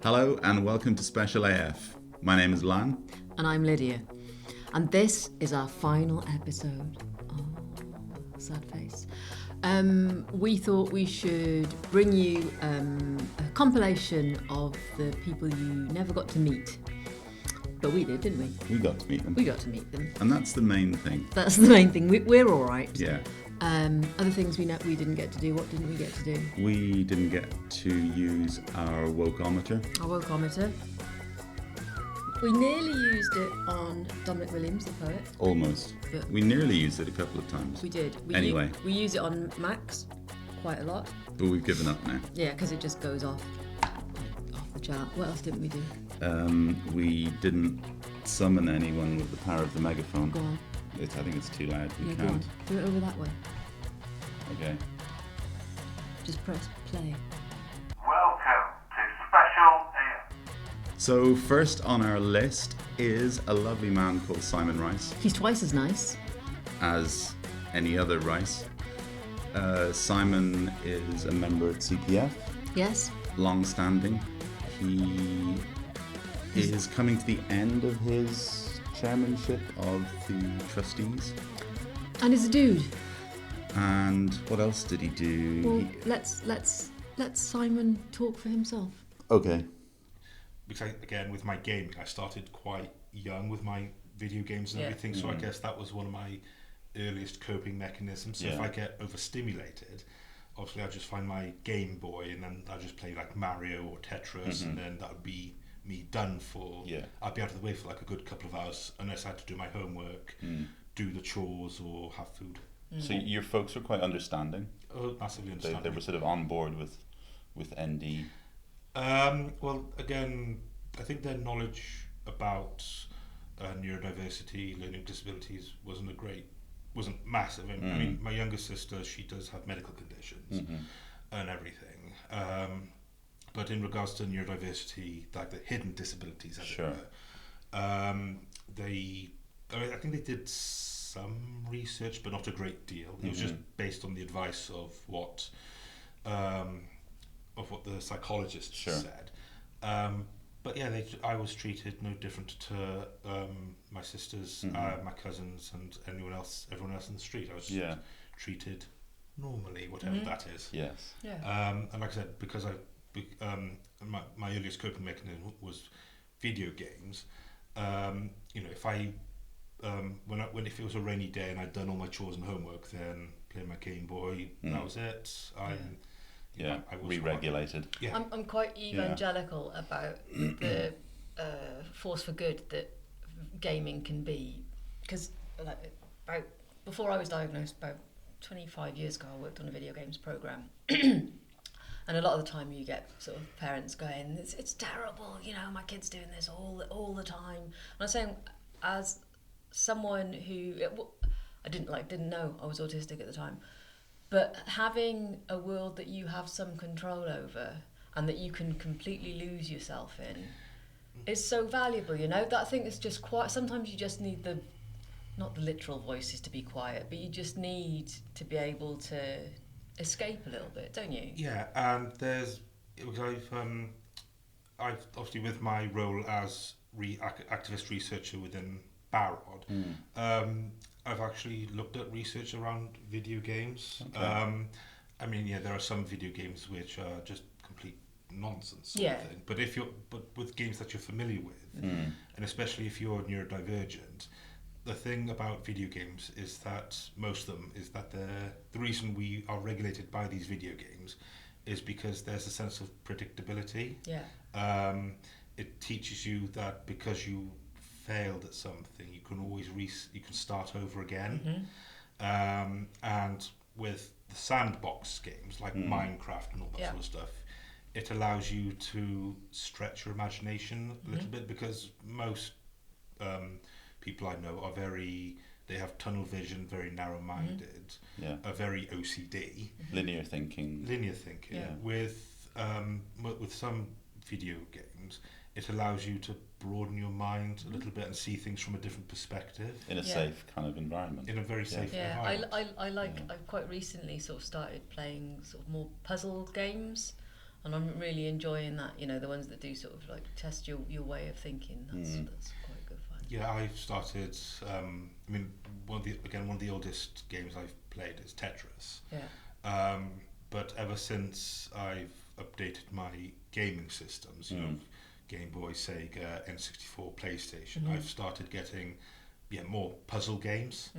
Hello and welcome to Special AF. My name is Lann. And I'm Lydia. And this is our final episode. Oh, sad face. We thought we should bring you a compilation of the people you never got to meet. But we did, didn't we? We got to meet them. We got to meet them. And that's the main thing. That's the main thing. We're all right. Yeah. Other things we didn't get to do. What didn't we get to do? We didn't get to use our wokeometer. Our wokeometer. We nearly used it on Dominic Williams, the poet. Almost. But we nearly used it a couple of times. We did. Anyway. We use it on Max quite a lot. But we've given up now. Yeah, because it just goes off the chart. What else didn't we do? We didn't summon anyone with the power of the megaphone. Go on. I think it's too loud. We Go on. can't. Do it over that way. Okay. Just press play. Welcome to Special AF. So first on our list is a lovely man called Simon Rice, He's twice as nice. as any other Rice. Simon is a member at CPF. Yes. Long-standing. He is coming to the end of his chairmanship of the trustees. And he's a dude. And what else did he do? Well, let's Simon talk for himself. Okay. Because again, with my gaming, I started quite young with my video games and everything, so I guess that was one of my earliest coping mechanisms. So if I get overstimulated, obviously I just find my Game Boy and then I just play like Mario or Tetris, and then that would be me done for. I'd be out of the way for like a good couple of hours unless I had to do my homework, do the chores or have food. So your folks were quite understanding. Oh, massively understanding. They were sort of on board with ND. Well, again, I think their knowledge about neurodiversity, learning disabilities wasn't massive. I mean, my younger sister, she does have medical conditions and everything. But in regards to neurodiversity, like the hidden disabilities, as it were, I think they did some research, but not a great deal. It was just based on the advice of what the psychologists said. But yeah, I was treated no different to my sisters, my cousins, and everyone else in the street. I was just treated normally, whatever that is. Yes. Yeah. And like I said, because my earliest coping mechanism was video games. If if it was a rainy day and I'd done all my chores and homework, then playing my Game Boy, that was it. I was re-regulated. I'm quite evangelical about the force for good that gaming can be, because before I was diagnosed, about 25 years ago, I worked on a video games program. And a lot of the time you get sort of parents going, it's terrible, my kid's doing this all the time. And I'm saying, as someone who I didn't know I was autistic at the time, but having a world that you have some control over and that you can completely lose yourself in is so valuable. That I think it's just quite. Sometimes you just need not the literal voices to be quiet, but you just need to be able to escape a little bit, don't you? Yeah, and I've obviously, with my role as activist researcher within Barod, I've actually looked at research around video games. Okay. There are some video games which are just complete nonsense sort of thing. But with games that you're familiar with, and especially if you're neurodivergent, the thing about video games is that most of them is that the reason we are regulated by these video games is because there's a sense of predictability. Yeah. It teaches you that because you failed at something, you can always you can start over again. And with the sandbox games like Minecraft and all that sort of stuff, it allows you to stretch your imagination a little bit, because most people I know are they have tunnel vision, very narrow-minded, are very OCD. Linear thinking. With some video games, it allows you to broaden your mind a little bit and see things from a different perspective. In a safe kind of environment. In a very safe environment. I've quite recently sort of started playing sort of more puzzle games, And I'm really enjoying that, you know, the ones that do sort of like test your way of thinking. That's quite good fun. Yeah, I've started. I mean, one of the oldest games I've played is Tetris. Yeah. But ever since I've updated my gaming systems, you know, Game Boy, Sega, N64, PlayStation, I've started getting more puzzle games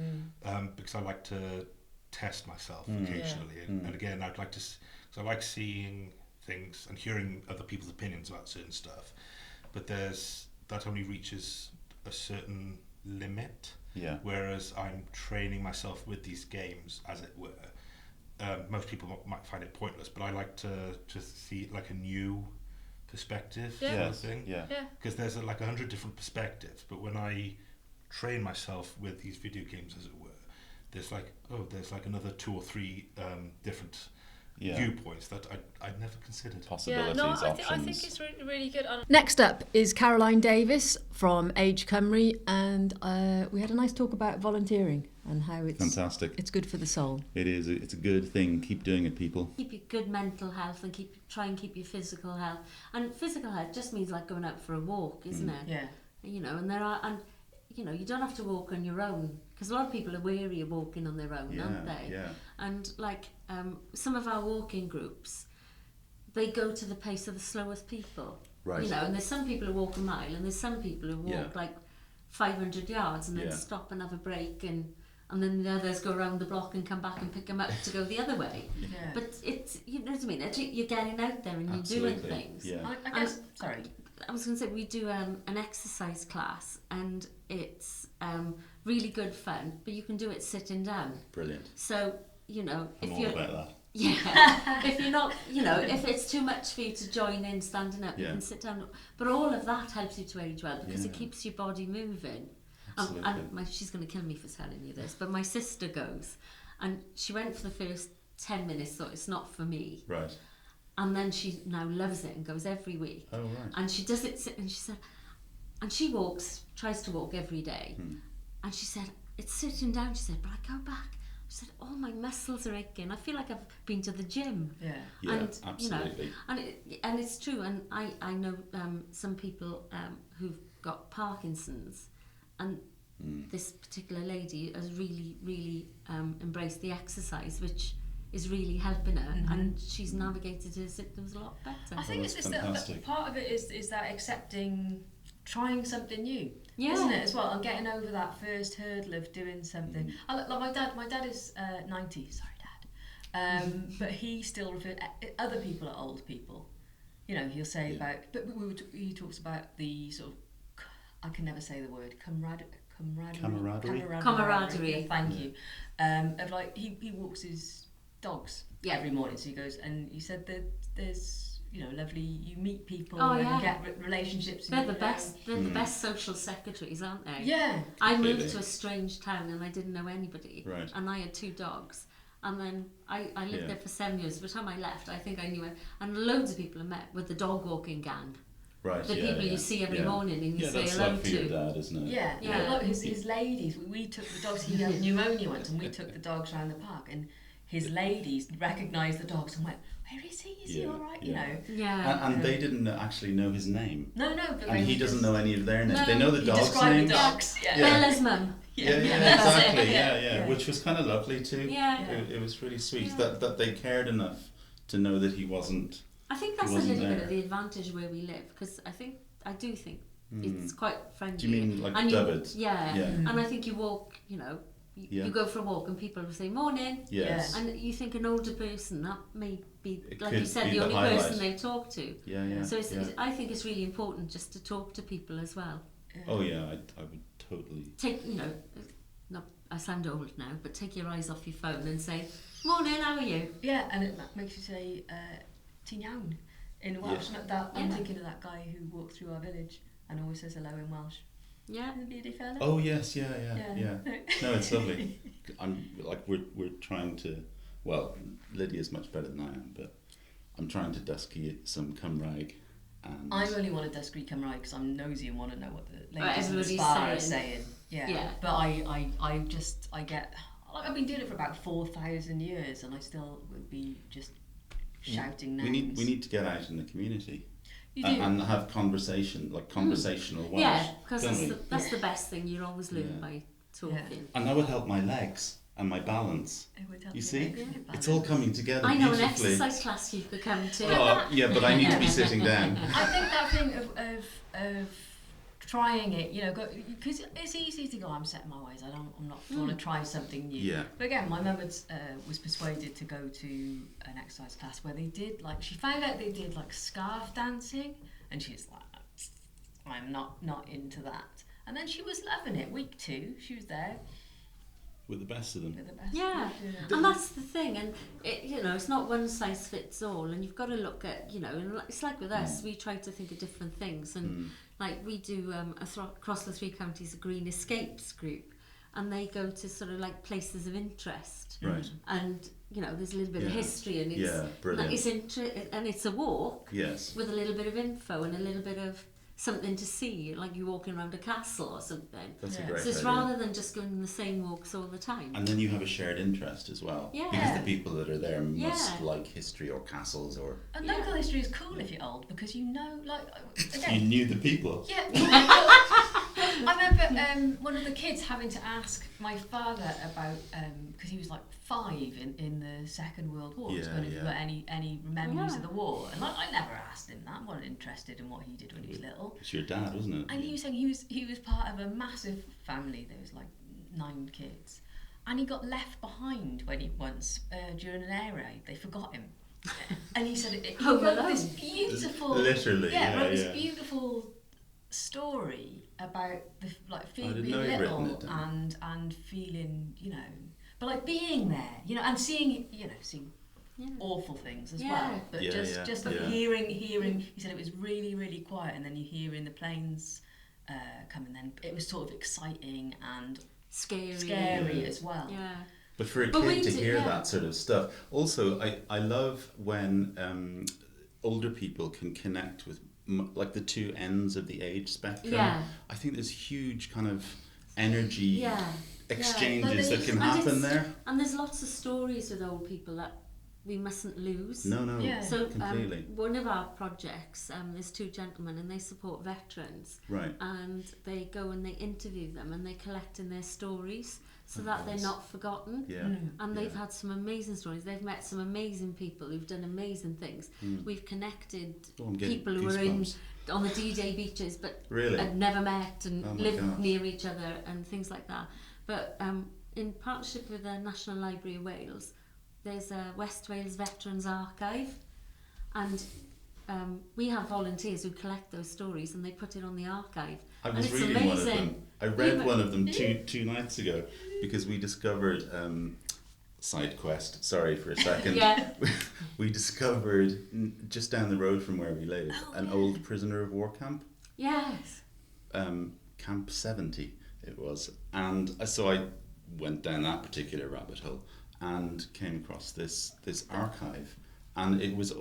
because I like to test myself occasionally, and again, I'd like to. So I like seeing things and hearing other people's opinions about certain stuff, but that only reaches a certain limit. Yeah. Whereas I'm training myself with these games, as it were. Most people might find it pointless, but I like to see like a new perspective sort of thing. Yeah. Because there's like 100 different perspectives, but when I train myself with these video games, as it were, there's like another 2 or 3 different viewpoints that I'd never considered. Possibilities, options. I think it's really, really good. Next up is Caroline Davis from Age Cymru, and we had a nice talk about volunteering and how it's fantastic. It's good for the soul. It is. It's a good thing. Keep doing it, people. Keep your good mental health and try and keep your physical health. And physical health just means like going out for a walk, isn't it? Yeah. You know, you know, you don't have to walk on your own, because a lot of people are weary of walking on their own, aren't they? Yeah. And like some of our walking groups, they go to the pace of the slowest people. Right. You know, and there's some people who walk a mile, and there's some people who walk like 500 yards and then stop and have a break, and then the others go around the block and come back and pick them up to go the other way. Yeah. But it's, you know what I mean? You're getting out there and you're doing things. Yeah. I guess. Sorry. I was going to say, we do an exercise class, and it's really good fun, but you can do it sitting down. Brilliant. So, you know, I'm if all you're... about that. Yeah. If you're not, you know, if it's too much for you to join in standing up, you can sit down. But all of that helps you to age well, because it keeps your body moving. And she's going to kill me for telling you this, but my sister goes, and she went for the first 10 minutes, thought it's not for me. Right. And then she now loves it and goes every week. Oh, right. And she does it, and she said, and she tries to walk every day. And she said, it's sitting down, she said, but I go back. She said, oh, my muscles are aching. I feel like I've been to the gym. Yeah. Yeah, and, absolutely. You know, and it's true. And I know some people who've got Parkinson's, and this particular lady has really, really embraced the exercise, which is really helping her, and she's navigated her symptoms a lot better. I think it's just that part of it is that accepting, trying something new, isn't it, as well, and getting over that first hurdle of doing something. Like my dad is 90, sorry Dad, but he still refers other people are old people. You know, he'll say about, but he talks about the sort of, I can never say the word, camaraderie. Thank you. Of like he walks his dogs every morning, so he goes, and he said that there's, you know, lovely, you meet people and get relationships. They're the best. They're the best social secretaries, aren't they? Yeah. I moved to a strange town and I didn't know anybody, right. And I had 2 dogs, and then I lived there for 7 years. By the time I left, I think I knew it, and loads of people I met with the dog walking gang. Right. The people you see every morning and you say that's hello like for to. your dad, isn't it? Yeah. Look, his ladies. We took the dogs. He had pneumonia once, and we took the dogs around the park, and his ladies recognised the dogs and went, "Where is he? Is he all right?" You know. Yeah. And they didn't actually know his name. No. But and he doesn't know any of their names. No, they know the dogs' described names. the dogs. Yeah. Bella's mum. Yeah, exactly. Yeah. Which was kind of lovely too. Yeah. It was really sweet that they cared enough to know that he wasn't. I think that's a little bit of the advantage where we live, because I do think it's quite friendly. Do you mean like David? Yeah. And I think you walk, you know, you go for a walk and people will say morning. Yes. And you think an older person, that may be, It like you said, be the only highlight. person they talk to. Yeah. So I think it's really important just to talk to people as well. Oh yeah, I would totally. Take, you know, I sound old now, but take your eyes off your phone and say, morning, how are you? Yeah, and it makes you say, ti'n iawn in Welsh. I'm thinking of that guy who walked through our village and always says hello in Welsh. Yeah. The beauty fella. Oh yes, yeah. No, it's lovely. We're trying to. Well, Lydia's much better than I am, but I'm trying to dusky some Cymraeg. And I only want to dusky Cymraeg because I'm nosy and want to know what the ladies in the everybody's spa are saying. Yeah. But I get. I've been doing it for about 4,000 years, and I still would be just shouting names. We need to get out in the community. You do. And have conversational ways. Yeah, because that's the best thing. You always learn by talking. Yeah. And that would help my legs and my balance. It would help you see? legs and your It's all coming together I know beautifully. an exercise class you could come to. Oh, yeah, but I need to be sitting down. I think that thing of trying it, because it's easy to go, I'm set in my ways, I'm not want to try something new. Yeah. But again, my mum was persuaded to go to an exercise class where they did, she found out they did scarf dancing, and she's like, I'm not into that. And then she was loving it. Week 2, she was there. With the best of them. Yeah, and that's the thing, and it's not one size fits all, and you've got to look at, and it's like with us, we try to think of different things, and we do across the 3 counties a Green Escapes group, and they go to sort of places of interest, right? And there's a little bit of history, and it's brilliant. And it's a walk, yes, with a little bit of info and a little bit of something to see, like you're walking around a castle or something. That's a great So it's idea. rather than just going on the same walks all the time. And then you have a shared interest as well. Yeah. Because the people that are there must like history or castles or... And local history is cool if you're old, because again... You knew the people. Yeah. I remember one of the kids having to ask my father about... because he was 5 in the Second World War. He was going to got any memories of the war. And I never asked him that. I wasn't interested in what he did when he was little. It's your dad, wasn't it? And he was saying he was part of a massive family. There was 9 kids. And he got left behind when he once, during an air raid, they forgot him. And he said he wrote this beautiful... Literally, wrote this beautiful story about feeling little and feeling, but being there, and seeing awful things as well. But just hearing. He said it was really, really quiet, and then you hearing the planes come, and then it was sort of exciting and scary as well. Yeah. But for a kid to hear that sort of stuff. Also, I love when older people can connect with the 2 ends of the age spectrum. Yeah. I think there's huge kind of energy exchanges that can happen there. And there's lots of stories with old people that we mustn't lose. No. Yeah. So completely. One of our projects, there's 2 gentlemen, and they support veterans. Right. And they go and they interview them, and they collect in their stories, so that they're not forgotten. Yeah. And they've had some amazing stories. They've met some amazing people who've done amazing things. We've connected people who were on the D-Day beaches but had never met and lived near each other and things like that. But in partnership with the National Library of Wales, there's a West Wales Veterans Archive, and we have volunteers who collect those stories and they put it on the archive. I was reading amazing. One of them. I read one of them two nights ago because we discovered, side quest, sorry for a second, we discovered just down the road from where we live an old prisoner of war camp. Yes. Camp 70 it was. And so I went down that particular rabbit hole and came across this archive, and it was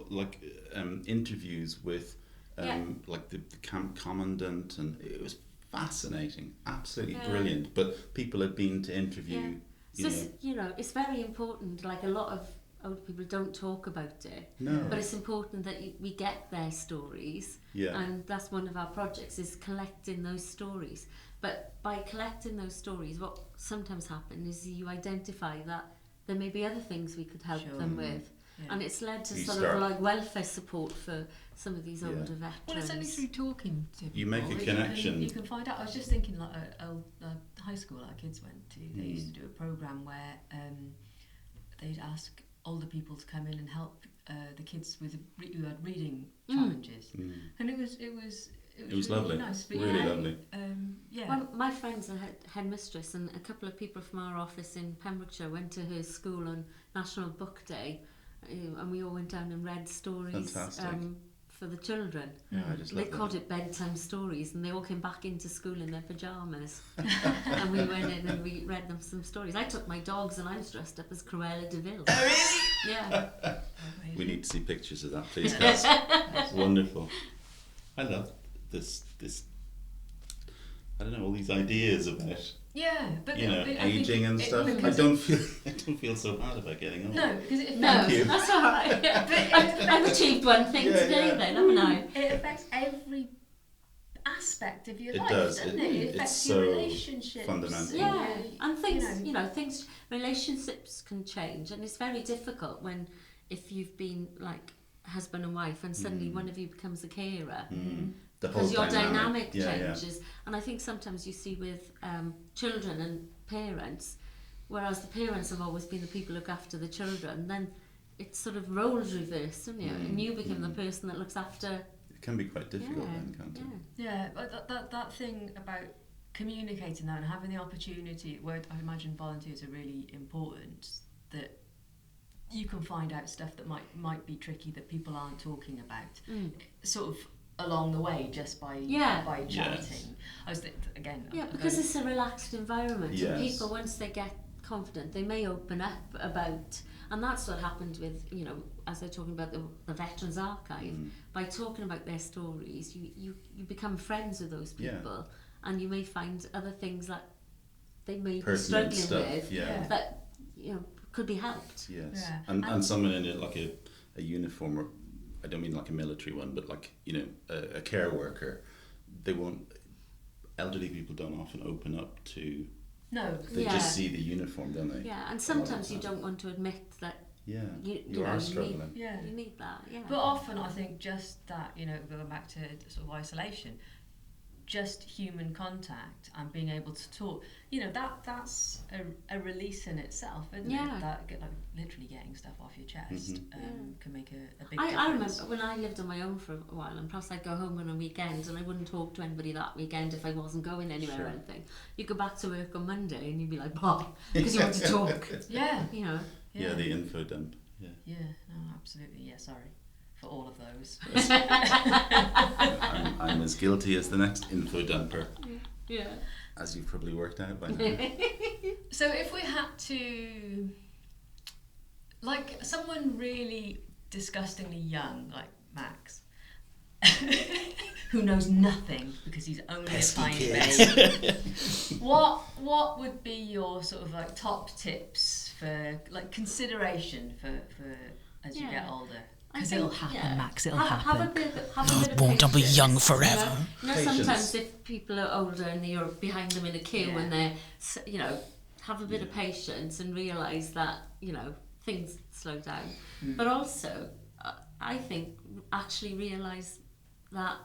interviews with the camp commandant, and it was fascinating, absolutely brilliant. But people had been to interview. It's very important. A lot of old people don't talk about it. No. But it's important that we get their stories. Yeah. And that's one of our projects, is collecting those stories. But by collecting those stories, what sometimes happens is you identify that there may be other things we could help them with. Yeah. And it's led to welfare support for some of these older veterans. Well, it's only through talking to people. You make a connection. You can find out. I was just thinking, a high school our kids went to, they used to do a programme where they'd ask older people to come in and help the kids who had reading challenges. And it was really lovely. Nice. But really lovely. Well, my friend's a headmistress, and a couple of people from our office in Pembrokeshire went to her school on National Book Day, and we all went down and read stories for the children. Yeah, I just they called it bedtime stories, and they all came back into school in their pyjamas. And we went in and we read them some stories. I took my dogs and I was dressed up as Cruella de Vil. Oh, really? Yeah. We need to see pictures of that, please, Cass. It's wonderful. I love this. I don't know, all these ideas about but aging and stuff. I don't feel so bad about getting old. No, because it No, affects, that's all right. But I've achieved one thing today, then, haven't I? it affects every aspect of your It life, does. doesn't it? It affects it's your so relationships. fundamental. Yeah, and things, relationships can change, and it's very difficult if you've been like husband and wife, and suddenly one of you becomes a carer. Because your dynamic changes. And I think sometimes you see with children and parents, whereas the parents have always been the people who look after the children, then it's sort of roles reversed, isn't it? And you become the person that looks after. It can be quite difficult then, can't it? Yeah, but that thing about communicating that and having the opportunity, where I imagine volunteers are really important, that you can find out stuff that might be tricky that people aren't talking about. Sort of along the way, just by chatting. I was again. Yeah, because it's a relaxed environment, Yes. and people, once they get confident, they may open up about, and that's what happened with, as they're talking about the Veterans Archive. By talking about their stories, you become friends with those people, and you may find other things that they may be struggling with that could be helped. Yes, and someone in like a uniform, or I don't mean like a military one, but like a care worker, elderly people don't often open up to. No, they just see the uniform, don't they? Yeah, and sometimes you don't want to admit that. You are struggling. You need that. Yeah. But often I think just that, going back to sort of isolation, just human contact and being able to talk, that's a release in itself, isn't it? That literally getting stuff off your chest can make a big difference. I remember when I lived on my own for a while, and perhaps I'd go home on a weekend and I wouldn't talk to anybody that weekend if I wasn't going anywhere or anything. You go back to work on Monday and you'd be like, because you want to talk. Yeah, the info dump. No, absolutely. Yeah, sorry for all of those. I'm as guilty as the next info dumper. Yeah. As you've probably worked out by now. So if we had to, like someone really disgustingly young, like Max, who knows nothing because he's only a tiny baby, what would be your sort of like top tips for like consideration for as you get older? Because it'll happen, Max, it'll happen. Don't be young forever. Sometimes if people are older and you're behind them in a queue and they're, have a bit of patience and realise that, things slow down. But also, I think, actually realise that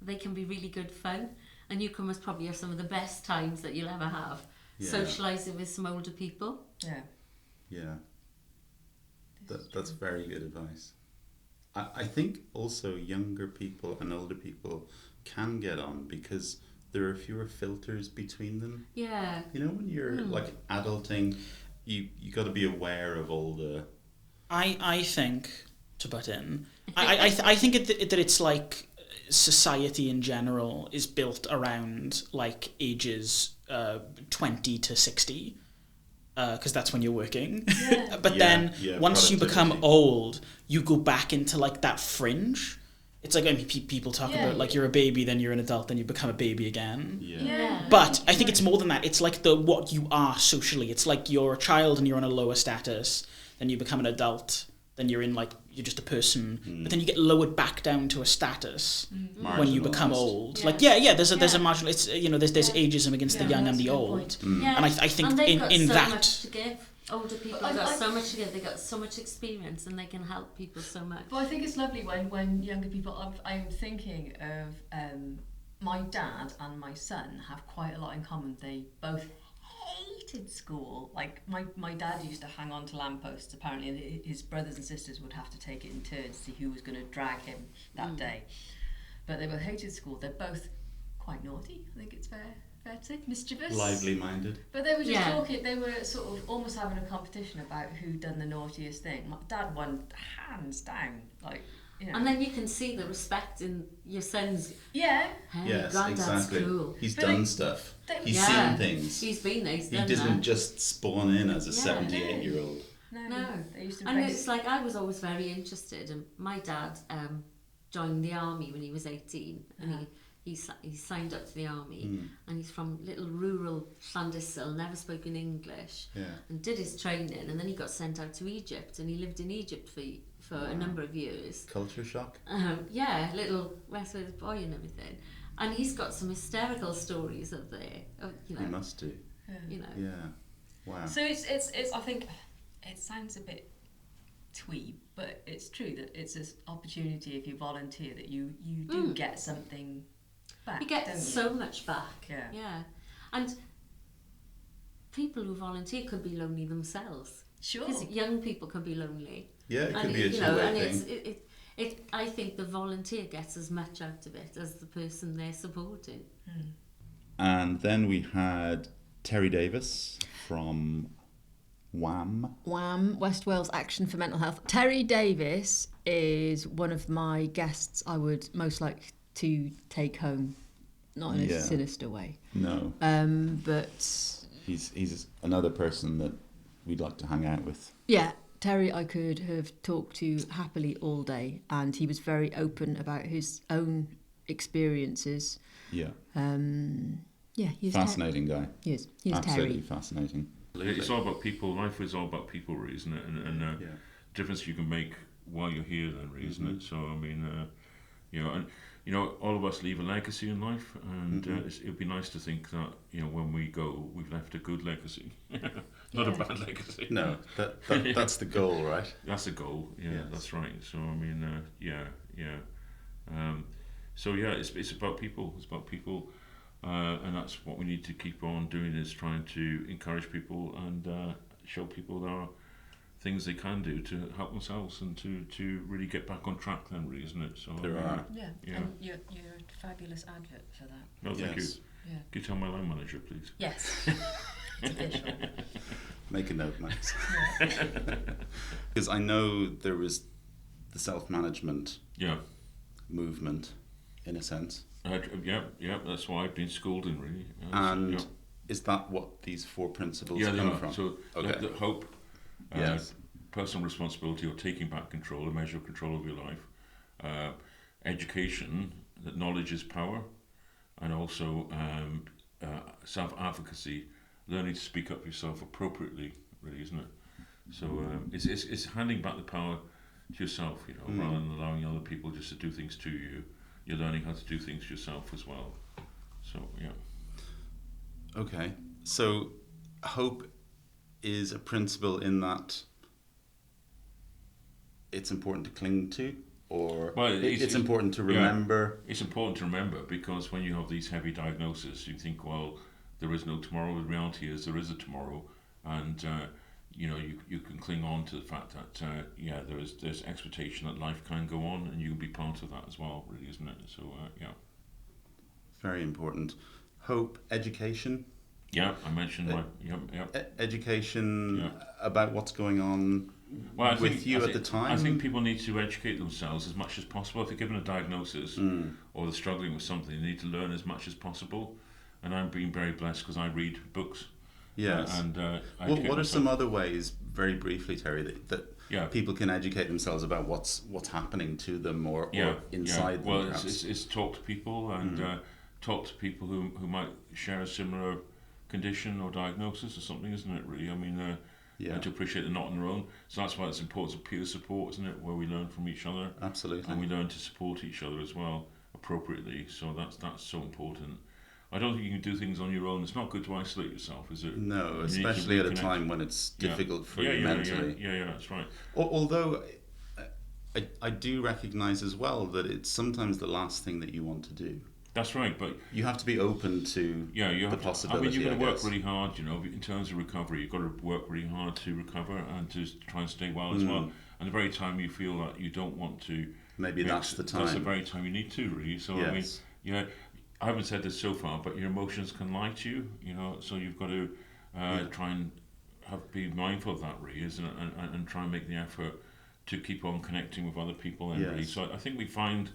they can be really good fun, and you can most probably have some of the best times that you'll ever have, socialising with some older people. Yeah. That's very good advice. I think also younger people and older people can get on because there are fewer filters between them. Yeah. When you're like adulting, you got to be aware of all the. I think, to butt in, I think that it's like society in general is built around like ages 20 to 60. Because that's when you're working. But then once you become old, you go back into like that fringe. It's like, people talk about like you're a baby, then you're an adult, then you become a baby again. But I think it's more than that. It's like what you are socially. It's like you're a child and you're on a lower status, then you become an adult, then you're just a person, but then you get lowered back down to a status when you become old. Like there's a marginal. It's there's ageism against the young and the old, and I think and in so that. Much to give. Older people have got so much to give. They got so much experience, and they can help people so much. But I think it's lovely when younger people. I'm thinking of my dad and my son have quite a lot in common. They both hated school. Like my dad used to hang on to lampposts apparently, and his brothers and sisters would have to take it in turns to see who was going to drag him that day. But they both hated school. They're both quite naughty, I think it's fair to say, mischievous, lively minded. But they were just talking. They were sort of almost having a competition about who done the naughtiest thing. My dad won hands down, like. And then you can see the respect in your son's. Hey, yes, Granddad's exactly. cool. He's done stuff. He's seen things. He's been there. He didn't just spawn in as a 78-year-old. No. They used to and it's like I was always very interested. And my dad joined the army when he was 18, and he signed up to the army, and he's from little rural Llandyssil, never spoken English, and did his training, and then he got sent out to Egypt, and he lived in Egypt for a number of years. Culture shock? Yeah, little West Wales boy and everything. And he's got some hysterical stories up there. You know, He must do. You know. Yeah. Wow. So it's I think it sounds a bit twee, but it's true that it's an opportunity if you volunteer that you do get something back. You get don't so much back. Yeah. And people who volunteer could be lonely themselves. Sure. Because young people can be lonely. Yeah, it and could be a two-way thing. I think the volunteer gets as much out of it as the person they're supporting. And then we had Terry Davis from WAM. WAM, West Wales Action for Mental Health. Terry Davis is one of my guests I would most like to take home, not in a sinister way. No. But he's another person that we'd like to hang out with. Yeah, Terry I could have talked to happily all day, and he was very open about his own experiences. Yeah. He's fascinating guy. He is. He's absolutely Terry. Fascinating. It's all about people. Life is all about people, really, isn't it? And difference you can make while you're here, then, really, isn't it? So I mean, all of us leave a legacy in life, and it'd be nice to think that when we go, we've left a good legacy, not a bad legacy. No, that's the goal, right? That's the goal. Yeah, yes. That's right. So I mean, it's about people. It's about people. And that's what we need to keep on doing, is trying to encourage people and show people there are things they can do to help themselves and to really get back on track then, really, isn't it? So there are. Yeah, and you're a fabulous advert for that. No, thank you. Yeah. Could you tell my line manager, please? Yes. It's official. Make a note, Max. Because I know there was the self-management movement, in a sense. That's why I've been schooled in, really. And is that what these 4 principles come from? So the hope, personal responsibility or taking back control, a measure of control of your life, education, that knowledge is power, and also self-advocacy, learning to speak up for yourself appropriately, really, isn't it? So it's handing back the power to yourself, rather than allowing other people just to do things to you. You're learning how to do things yourself as well. So, Okay. So, hope is a principle in that it's important to cling to, or it's important to remember? It's important to remember, because when you have these heavy diagnoses, you think, well, there is no tomorrow. The reality is there is a tomorrow, and you can cling on to the fact that there's expectation that life can go on, and you can be part of that as well, really, isn't it? So very important. Hope, education. Yeah, I mentioned education about what's going on with you at the time. I think people need to educate themselves as much as possible. If they're given a diagnosis or they're struggling with something, they need to learn as much as possible. And I'm being very blessed because I read books. Yes. What are some other ways, very briefly, Terry, that people can educate themselves about what's happening to them or inside them? Well, it's talk to people and talk to people who might share a similar condition or diagnosis or something, isn't it, really? I mean, and to appreciate they're not on their own. So that's why it's important peer support, isn't it, where we learn from each other. Absolutely. And we learn to support each other as well, appropriately. So that's so important. I don't think you can do things on your own. It's not good to isolate yourself, is it? No, especially at a time when it's difficult for you mentally. Yeah, that's right. Although I do recognise as well that it's sometimes the last thing that you want to do. That's right, but you have to be open to the possibility. I mean, you've got to work really hard, in terms of recovery. You've got to work really hard to recover and to try and stay well as well. And the very time you feel that you don't want to, maybe that's the time. That's the very time you need to, really. So I mean, I haven't said this so far, but your emotions can lie to you, so you've got to try and be mindful of that, really, and try and make the effort to keep on connecting with other people. And really, so I think we find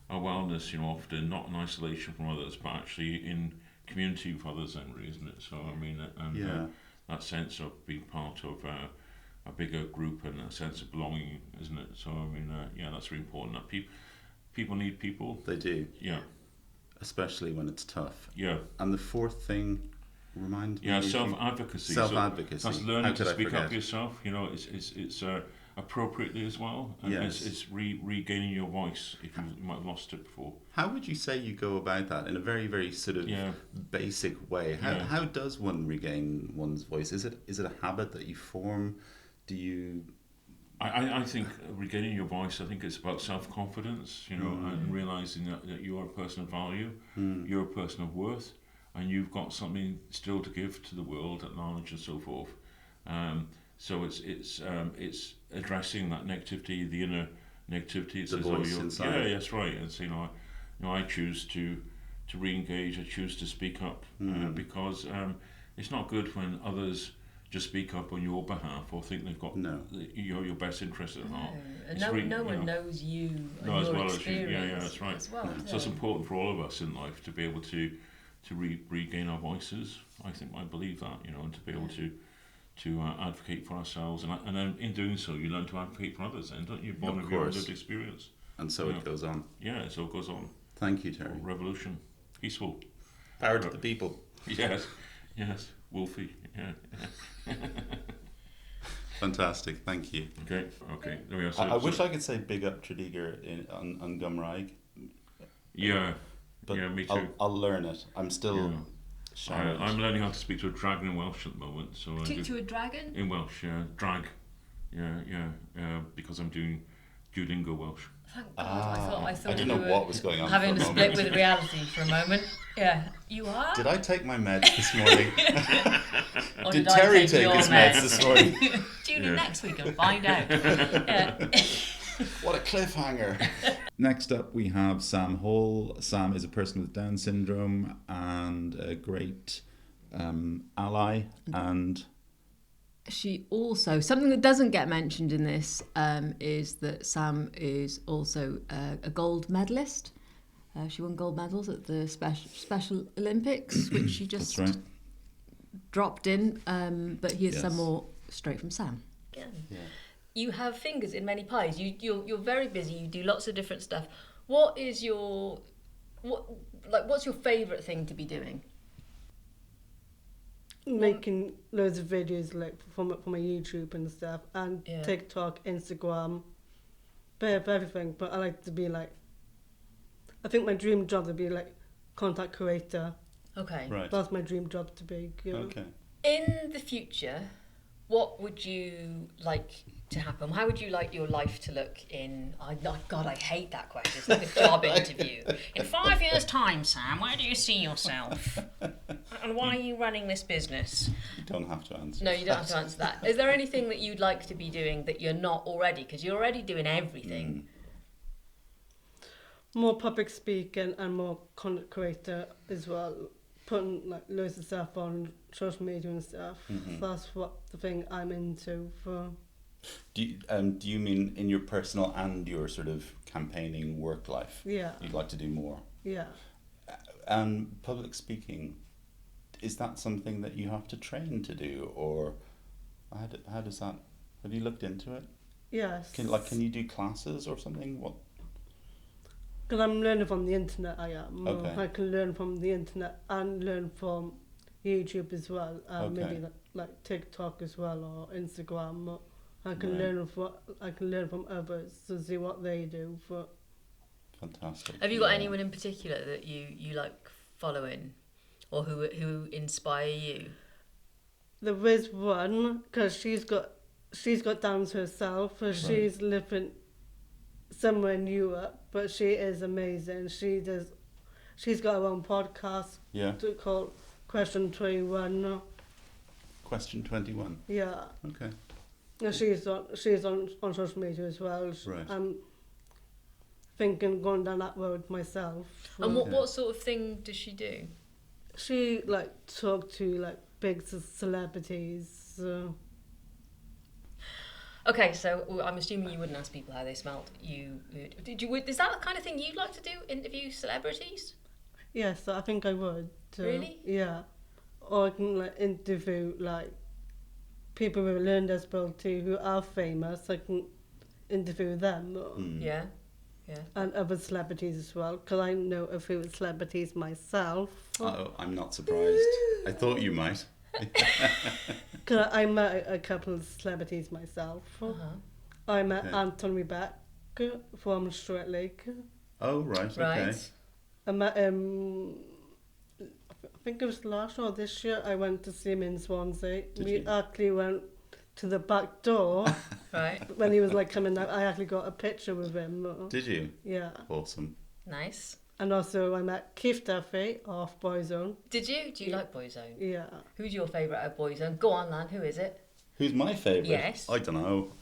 our wellness, often not in isolation from others, but actually in community with others, then, really, isn't it? So I mean, that sense of being part of a bigger group and a sense of belonging, isn't it? So I mean, that's really important. That people need people. They do. Yeah. especially when it's tough. Yeah. And the fourth thing, remind me. Yeah, self-advocacy. Self-advocacy. So that's learning to speak up for yourself. You know, it's appropriately as well, and it's regaining your voice if you might have lost it before. How would you say you go about that in a very, very sort of basic way? How does one regain one's voice? Is it a habit that you form? Do you? I think regaining your voice, I think it's about self-confidence, you know, and realising that you are a person of value, you're a person of worth, and you've got something still to give to the world, that knowledge and so forth. So it's addressing that negativity, the inner negativity. The voice inside. Yeah, that's right. And so, I choose to re-engage. I choose to speak up because it's not good when others just speak up on your behalf or think they've got your best interest at heart. No one knows you and as your well experience. As you. Yeah, that's right. As well, So it's important for all of us in life to be able to regain our voices. I believe that, and to be able to advocate for ourselves, and then in doing so, you learn to advocate for others, and don't you? Born of your own lived experience. And so it goes on. Yeah, so it goes on. Thank you, Terry. Revolution, peaceful. Power to the people. Yes, Wolfie. Yeah. Fantastic, thank you. Okay. There we are. I wish I could say big up Tredegar on Gymraeg. Yeah. But yeah, me too. I'll learn it. I'm still. I'm learning how to speak to a dragon in Welsh at the moment. So to a dragon? In Welsh, drag. Because I'm doing Duolingo Welsh. Thank God. I thought I didn't know what was going on. Having a split with reality for a moment. Yeah, you are. Did I take my meds this morning? Or did Terry take his meds this morning? Tune in next week and find out. What a cliffhanger. Next up we have Sam Hall. Sam is a person with Down syndrome and a great ally, and she also, something that doesn't get mentioned in this is that Sam is also a gold medalist. She won gold medals at the Special Olympics, which she just dropped in, but here's some more straight from Sam. Yeah. You have fingers in many pies. You're very busy. You do lots of different stuff. What's your favourite thing to be doing? Making loads of videos for my YouTube and stuff, and TikTok, Instagram, bit of everything. But I like to be I think my dream job would be content creator. Okay. Right. That's my dream job to be. Okay. In the future, what would you like to happen? How would you like your life to look in... God, I hate that question. It's like a job interview. In 5 years' time, Sam, where do you see yourself? And why are you running this business? You don't have to answer. No, you don't have to answer that. Is there anything that you'd like to be doing that you're not already? Because you're already doing everything. More public speaking and more content creator as well. Putting loads of stuff on social media and stuff. That's what the thing I'm into for. Do you mean in your personal and your sort of campaigning work life? Yeah. You'd like to do more? Yeah. And public speaking, is that something that you have to train to do, or how does that? Have you looked into it? Yes. Can you do classes or something? What? Because I'm learning from the internet. I am. Okay. I can learn from the internet and learn from YouTube as well. Maybe like TikTok as well, or Instagram. I can learn from others to see what they do. Fantastic. Have you got anyone in particular that you like following, or who inspire you? There is one, because she's got Downs herself, so she's living somewhere in Europe, but she is amazing. She's got her own podcast. Yeah. Called Question 21. Question 21. Yeah. Okay. And she's on social media as well. Right. I'm thinking going down that road myself. And what sort of thing does she do? She talk to big celebrities. Okay, so I'm assuming you wouldn't ask people how they smelled. Is that the kind of thing you'd like to do? Interview celebrities? Yes, I think I would. Really? Yeah. Or I can interview people with a learning disability who are famous. I can interview them. Yeah. and other celebrities as well, because I know a few celebrities myself. Oh, I'm not surprised. I thought you might. Cause I met a couple of celebrities myself. I met Anton Rebeck from Straight Lake. Oh, right, okay. I met I think it was last year or this year. I went to see him in Swansea. We actually went to the back door. Right. When he was like coming out, I actually got a picture with him. Did you? Yeah. Awesome. Nice. And also I met Keith Duffy of Boyzone. Did you? Do you like Boyzone? Yeah. Who's your favourite at Boyzone? Go on, Lann. Who is it? Who's my favourite? Yes. I don't know.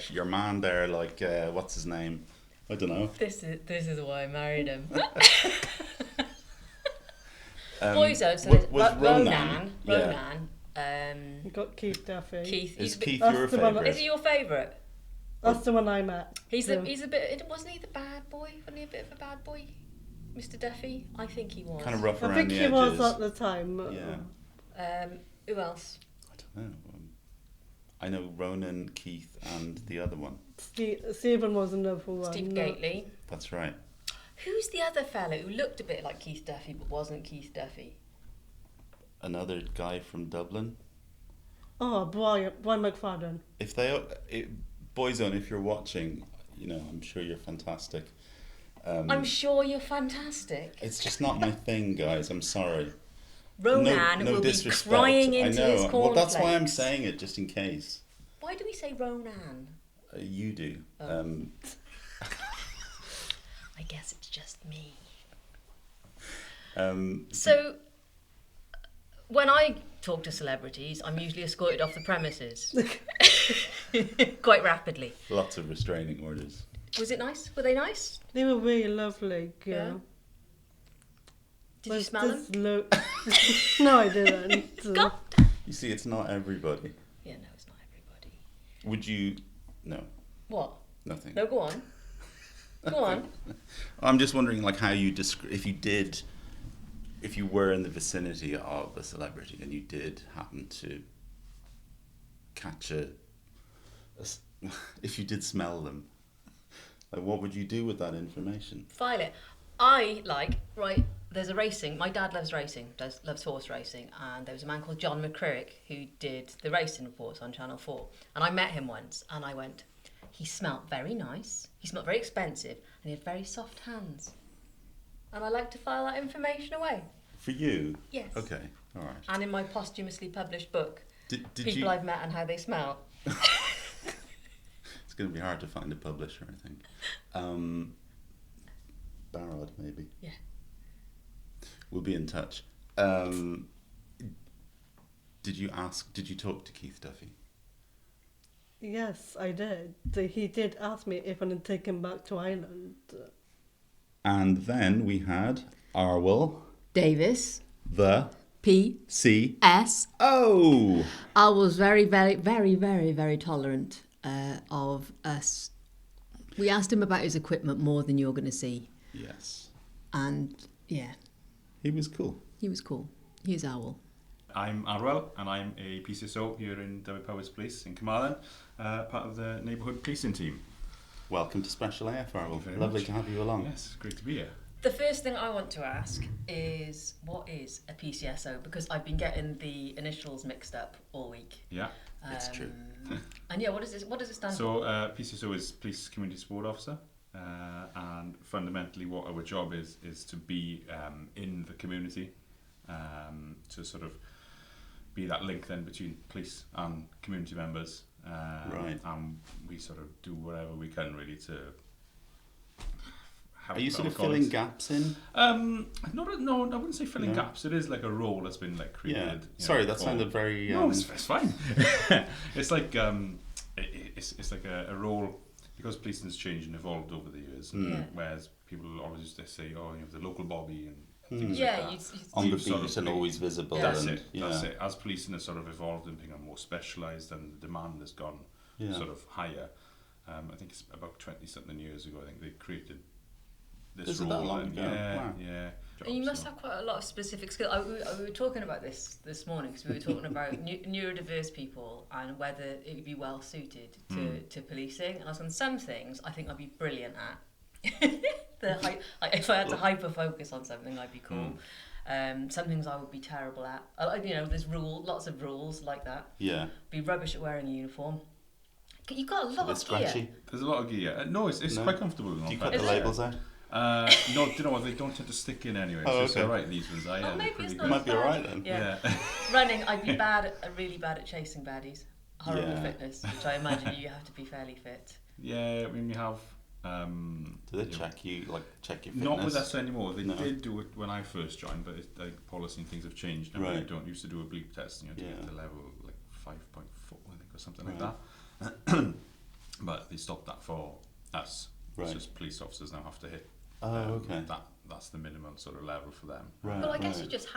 Your man there, like, what's his name? I don't know. This is why I married him. Boyzone, so there's Ronan. Ronan. You got Keith Duffy. Keith. Is Keith your favourite? Is he your favourite? That's the one I met. He's a bit. Wasn't he the bad boy? Wasn't he a bit of a bad boy, Mr. Duffy? I think he was. Kind of rough I around think the he edges. was at the time. Yeah. Who else? I don't know. I know Ronan, Keith, and the other one. Stephen was another one. Steve Gately. That's right. Who's the other fellow who looked a bit like Keith Duffy but wasn't Keith Duffy? Another guy from Dublin. Oh, Brian McFadden. If they, Boyzone, if you're watching, you know, I'm sure you're fantastic. I'm sure you're fantastic. It's just not my thing, guys. I'm sorry. Ronan no will be disrespect. crying into his cornflakes. Well, that's why I'm saying it, just in case. Why do we say Ronan? You do. I guess it's just me. So, when I talk to celebrities, I'm usually escorted off the premises. Quite rapidly. Lots of restraining orders. Was it nice? Were they nice? They were really lovely. Yeah. Did you smell them? No, I didn't. God. You see, it's not everybody. Yeah, no, it's not everybody. Would you... No. What? Nothing. No, go on. Go on. I'm just wondering, like, how you if you were in the vicinity of a celebrity and you did happen to catch if you did smell them, like, what would you do with that information? File it. There's a racing, my dad loves racing, loves horse racing, and there was a man called John McCrick who did the racing reports on Channel 4, and I met him once, and I went, he smelt very nice, he smelt very expensive, and he had very soft hands. And I like to file that information away. For you? Yes. Okay, all right. And in my posthumously published book, did People I've Met and How They Smell. It's going to be hard to find a publisher, I think. Barod, maybe. Yeah. We'll be in touch. Did you talk to Keith Duffy? Yes, I did. He did ask me if I would take him back to Ireland. And then we had Arwell Davis. the P.S. Oh! I was very, very, very, very, very tolerant of us. We asked him about his equipment more than you're going to see. Yes. And, yeah. He was cool. He was cool. Here's Owl. I'm Arwell, and I'm a PCSO here in Derby Powers Police in Carmarthen, part of the neighbourhood policing team. Welcome to Special AF, Arwell. Very Lovely much. to have you along. Yes, great to be here. The first thing I want to ask is, what is a PCSO? Because I've been getting the initials mixed up all week. Yeah. It's true. And yeah, what does it stand for? So PCSO is Police Community Support Officer, and fundamentally what our job is to be in the community, to sort of be that link then between police and community members. Right. And we sort of do whatever we can really to have. Are you sort of colleagues. filling gaps in? No, I wouldn't say filling gaps. It is like a role that's been like created. Yeah. you Sorry, know, that sounded very... No, it's fine. It's like it's like a role, because policing's changed and evolved over the years. Whereas people always used to say, "Oh, you have the local Bobby," and things like that. On the beat and always visible. That's and, it. That's it. As policing has sort of evolved and become more specialised, and the demand has gone sort of higher. I think it's about 20-something years ago. I think they created this role. That long ago? Yeah, Wow. yeah. And you must have quite a lot of specific skills. We were talking about this morning, because we were talking about neurodiverse people and whether it would be well suited to policing. And I was going, some things I think I'd be brilliant at, If I had to hyper focus on something, I'd be cool. Some things I would be terrible at. There's lots of rules like that. Yeah. Be rubbish at wearing a uniform. You've got a lot of scratchy. gear. There's a lot of gear. No, it's quite comfortable. Do you cut the labels out? No, do you know what? They don't tend to stick in anyway. Oh, It's alright, these ones are. Yeah, Maybe pretty it's good. not Might be bad. alright then. Yeah. Running, I'd be really bad at chasing baddies. Horrible fitness, which I imagine you have to be fairly fit. Yeah, I mean, we have. Do they check your fitness? Not with us anymore. They did do it when I first joined, but policy and things have changed. Now Right. we don't used to do a bleep test. You know, to get to level like 5.4, I think, or something like Right. that. But they stopped that for us. Right. It's just police officers now have to hit. Oh, okay. That's the minimum sort of level for them. Right. Well, I guess you just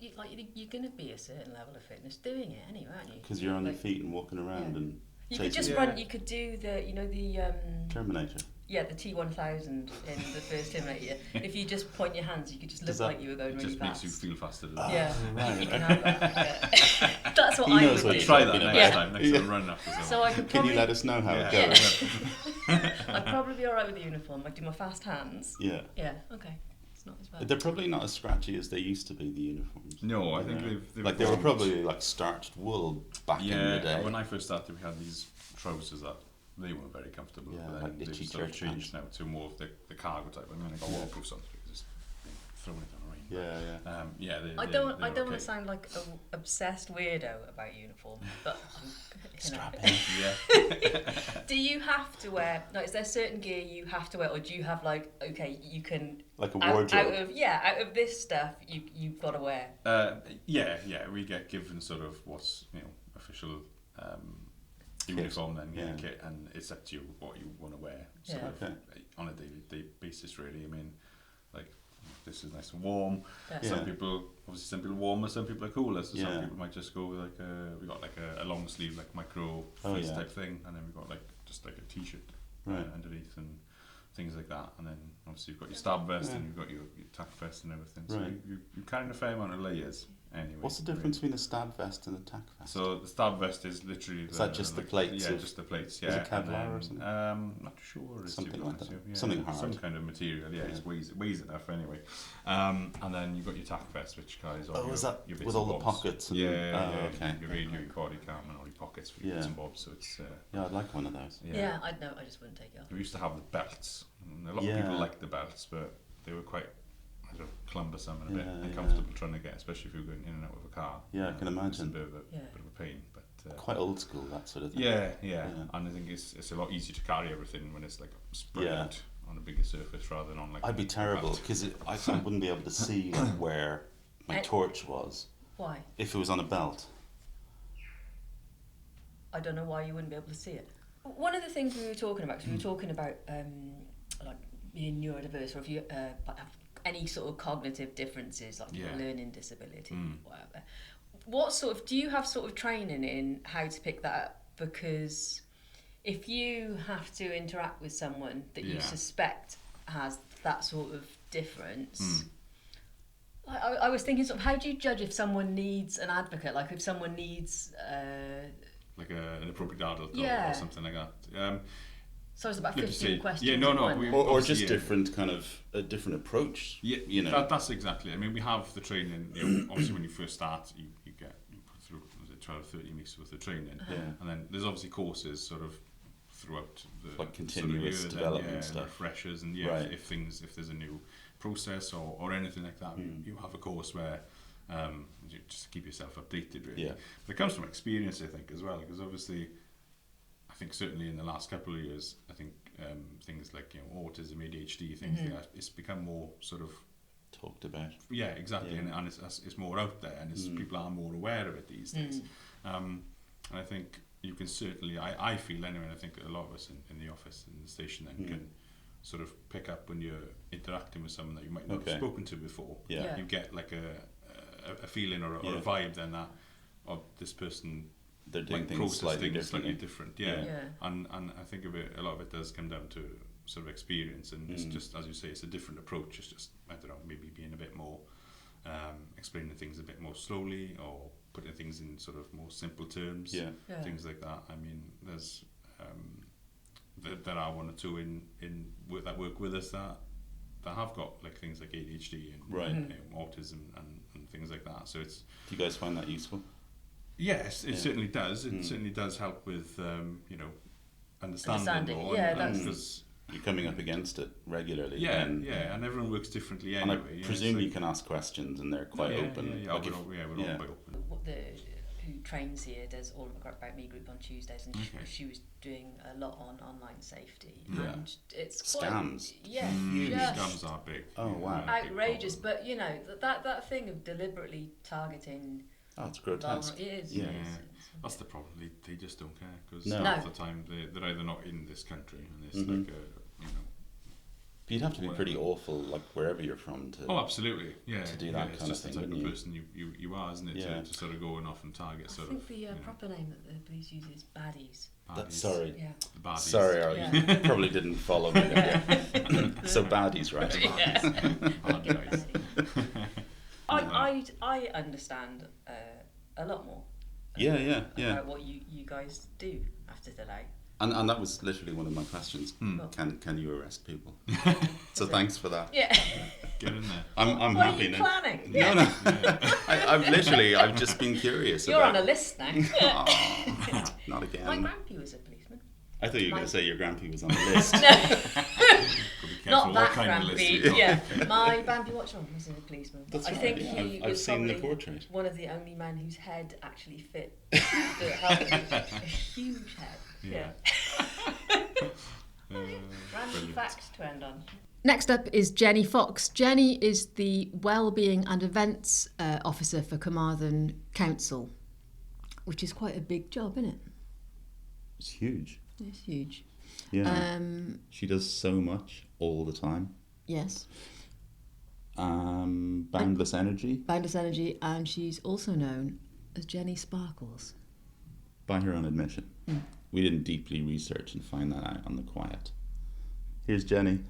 you're going to be a certain level of fitness doing it anyway, aren't you? Because you're on your feet and walking around and you could just run. You could do the Terminator. Yeah, the T1000 in the first Terminator. If you just point your hands, you could just look like you were going really fast. It just makes you feel faster. Yeah, right. you can have that. Yeah. That's what I would do. Try that next time. Next time, run after someone. So I could Can probably, you let us know how it goes? I'd probably be alright with the uniform. I'd do my fast hands. Yeah. Yeah, okay. It's not as bad. They're probably not as scratchy as they used to be, the uniforms. No, I think they've like they were probably like starched wool back in the day. When I first started, we had these trousers that they weren't very comfortable. Yeah, but like then itchy they've sort of church changed now to more of the cargo type. I mean, I got waterproof something, just throwing it on the rain. Yeah. I don't want to sound like an obsessed weirdo about uniform, but Strap Yeah. Do you have to wear? No, is there certain gear you have to wear, or do you have you can like a wardrobe? Out of this stuff you've got to wear? Yeah. We get given sort of what's official uniform then kit, and it's up to you what you want to wear. So on a daily basis, really. I mean, like, this is nice and warm. Some people warmer, some people are cooler. So some people might just go with we got like a long sleeve, like micro fleece type thing, and then we got just like a t-shirt underneath and things like that. And then obviously you've got your stab vest and you've got your tack vest and everything. So you're carrying a fair amount of layers. Anyway, what's the difference between a stab vest and a tack vest? So the stab vest is literally... Is that just the plates? Yeah, just the plates, yeah. Is it Kevlar or something? Not sure. Something like that. Yeah. Something hard. Some kind of material, it weighs enough anyway. And then you've got your tack vest, which carries all is that your bits with and all the bobs. pockets? And Okay. Your radio, your body cam, and all your pockets for your bits and bobs. So it's... I'd like one of those. Yeah, I'd know. I just wouldn't take it off. We used to have the belts. And a lot of people liked the belts, but they were quite... cumbersome and a bit uncomfortable trying to get, especially if you're going in and out of a car. Yeah, I can imagine. It's a bit of a pain, but quite old school, that sort of thing. Yeah. And I think it's a lot easier to carry everything when it's like spread out on a bigger surface rather than on like. I'd be terrible because I wouldn't be able to see where my torch was. Why? If it was on a belt. I don't know why you wouldn't be able to see it. One of the things we were talking about, because we were talking about like being neurodiverse, or if you have any sort of cognitive differences, like learning disability, whatever. What sort of, do you have sort of training in how to pick that up? Because if you have to interact with someone that you suspect has that sort of difference, I was thinking sort of, how do you judge if someone needs an advocate? Like if someone needs... like an appropriate adult or something like that. So it's about 15 questions. Yeah, no. Or just different kind of a different approach. Yeah, that's exactly. I mean, we have the training. Obviously, when you first start, you put through 12, 13 weeks worth of training, and then there's obviously courses sort of throughout the like continuous sort of development stuff, refreshers, and if there's a new process or anything like that, you have a course where. You just keep yourself updated, really. But it comes from experience, I think, as well, because obviously. I think certainly in the last couple of years, I think things like autism, ADHD, things like that, it's become more sort of talked about. Yeah, exactly, and it's more out there, and people are more aware of it these days. And I think you can certainly, I feel anyway, and I think a lot of us in the office in the station then can sort of pick up when you're interacting with someone that you might not have spoken to before. You get like a feeling or a vibe then that this person. They're doing things slightly different. And I think a lot of it does come down to sort of experience, and it's just, as you say, it's a different approach. It's just, I don't know, maybe being a bit more, explaining things a bit more slowly, or putting things in sort of more simple terms, things like that. I mean, there's there are one or two in that work with us that have got like things like ADHD and autism and things like that. So it's. Do you guys find that useful? Yes, it certainly does. It certainly does help with understanding more. Yeah, that's. You're coming up against it regularly. Yeah, and everyone works differently anyway. And I presume you can ask questions and they're quite open. Yeah, we're all quite open. Who trains here does all about me group on Tuesdays, and she was doing a lot on online safety. Yeah. And it's quite, scams. Yeah, Scams are big. Oh wow. Outrageous, but that thing of deliberately targeting. Oh, it's grotesque. It is. Yeah. It is. That's the problem. They just don't care because No. half the time they're either not in this country and it's like But you'd have to be pretty awful, like wherever you're from, to. Oh, absolutely. Yeah. To do that kind of thing, it's just the type wouldn't of you? person you are, isn't it? Yeah. To sort of go off and target I think the proper name that the police use is baddies. Sorry. Yeah. The baddies. Sorry, you probably didn't follow me. So baddies, right? Bad guys. I understand a lot more. Yeah. About what you guys do after today. And that was literally one of my questions. Can you arrest people? So thanks for that. Yeah. Get in there. I'm what happy are you now. planning? No. I've just been curious. You're on a list now. Oh, not again. My grandpa was a policeman. I thought you were going to say your grandpa was on the list. Not that kind of Grampy. list Yeah, my Grampy Watchon was a policeman. That's I right, think yeah. he I've was seen the probably portrait. one of the only men whose head actually fit the helmet. A huge head. Yeah. Random fact to end on. Next up is Jenny Fox. Jenny is the Wellbeing and Events Officer for Carmarthen Council, which is quite a big job, isn't it? It's huge. It's huge. Yeah. She does so much all the time. Yes. Boundless Energy. Boundless Energy, and she's also known as Jenny Sparkles. By her own admission. We didn't deeply research and find that out on the quiet. Here's Jenny.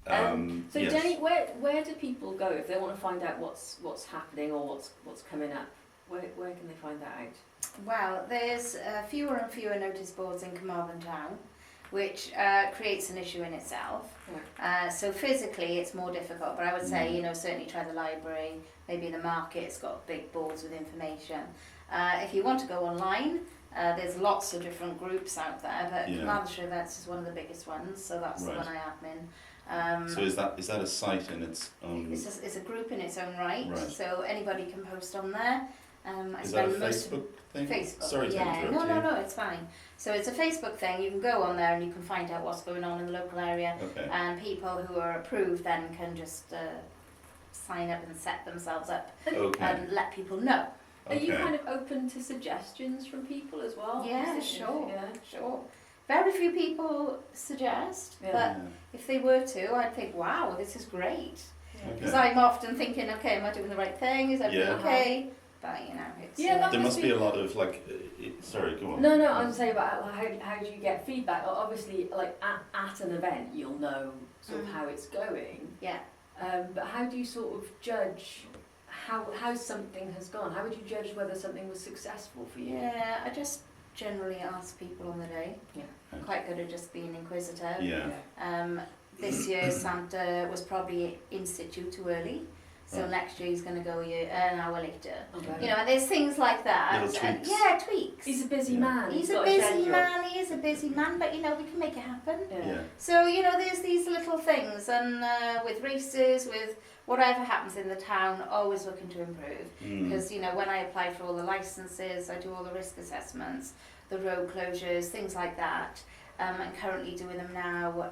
Yes. Jenny, where do people go if they want to find out what's happening or what's coming up? Where can they find that out? Well, there's fewer and fewer notice boards in Carmarthen town, which creates an issue in itself. So physically it's more difficult, but I would say, certainly try the library, maybe the market's got big boards with information. If you want to go online, there's lots of different groups out there, but Carmarthenshire Events is one of the biggest ones, so that's the one I admin. So is that a site in its own? It's a group in its own right. So anybody can post on there. Is that a Facebook thing? Facebook. Sorry to interrupt you. No, it's fine. So it's a Facebook thing. You can go on there and you can find out what's going on in the local area. Okay. And people who are approved then can just sign up and set themselves up and let people know. Are you kind of open to suggestions from people as well? Yeah, sure. Very few people suggest, but if they were to, I'd think, wow, this is great. Because I'm often thinking, okay, am I doing the right thing? Is everything okay? But it's there must be a lot of sorry, go on. No, I was saying about how do you get feedback? Obviously, like at an event, you'll know sort of how it's going. Yeah. But how do you sort of judge how something has gone? How would you judge whether something was successful for you? Yeah, I just generally ask people on the day. Yeah. I'm quite good at just being inquisitive. Yeah. This year Santa was probably in situ too early. So next year he's going to go an hour later. Okay. And there's things like that. Little tweaks. Tweaks. He's a busy man. He is a busy man, but we can make it happen. Yeah. So, there's these little things, and with races, with whatever happens in the town, always looking to improve. Because, when I apply for all the licenses, I do all the risk assessments, the road closures, things like that. I'm currently doing them now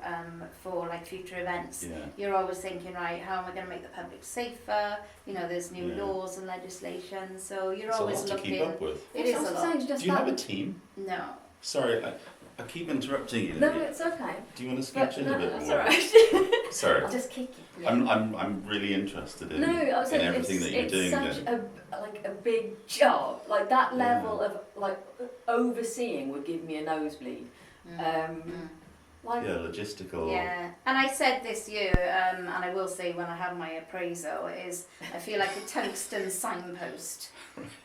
for future events. Yeah. You're always thinking, right, how am I going to make the public safer? There's new laws and legislation, so you're always looking. It's a lot to keep up with. It is a lot. Do you have a team? No. Sorry, I keep interrupting you. No, it's okay. Do you want to sketch in a bit more? That's all right. Sorry. I'll just kick you. I'm really interested in everything that you're doing. It's such a big job. Like that level of overseeing would give me a nosebleed. logistical. Yeah, and I said this year, and I will say when I have my appraisal, is I feel like a tungsten signpost.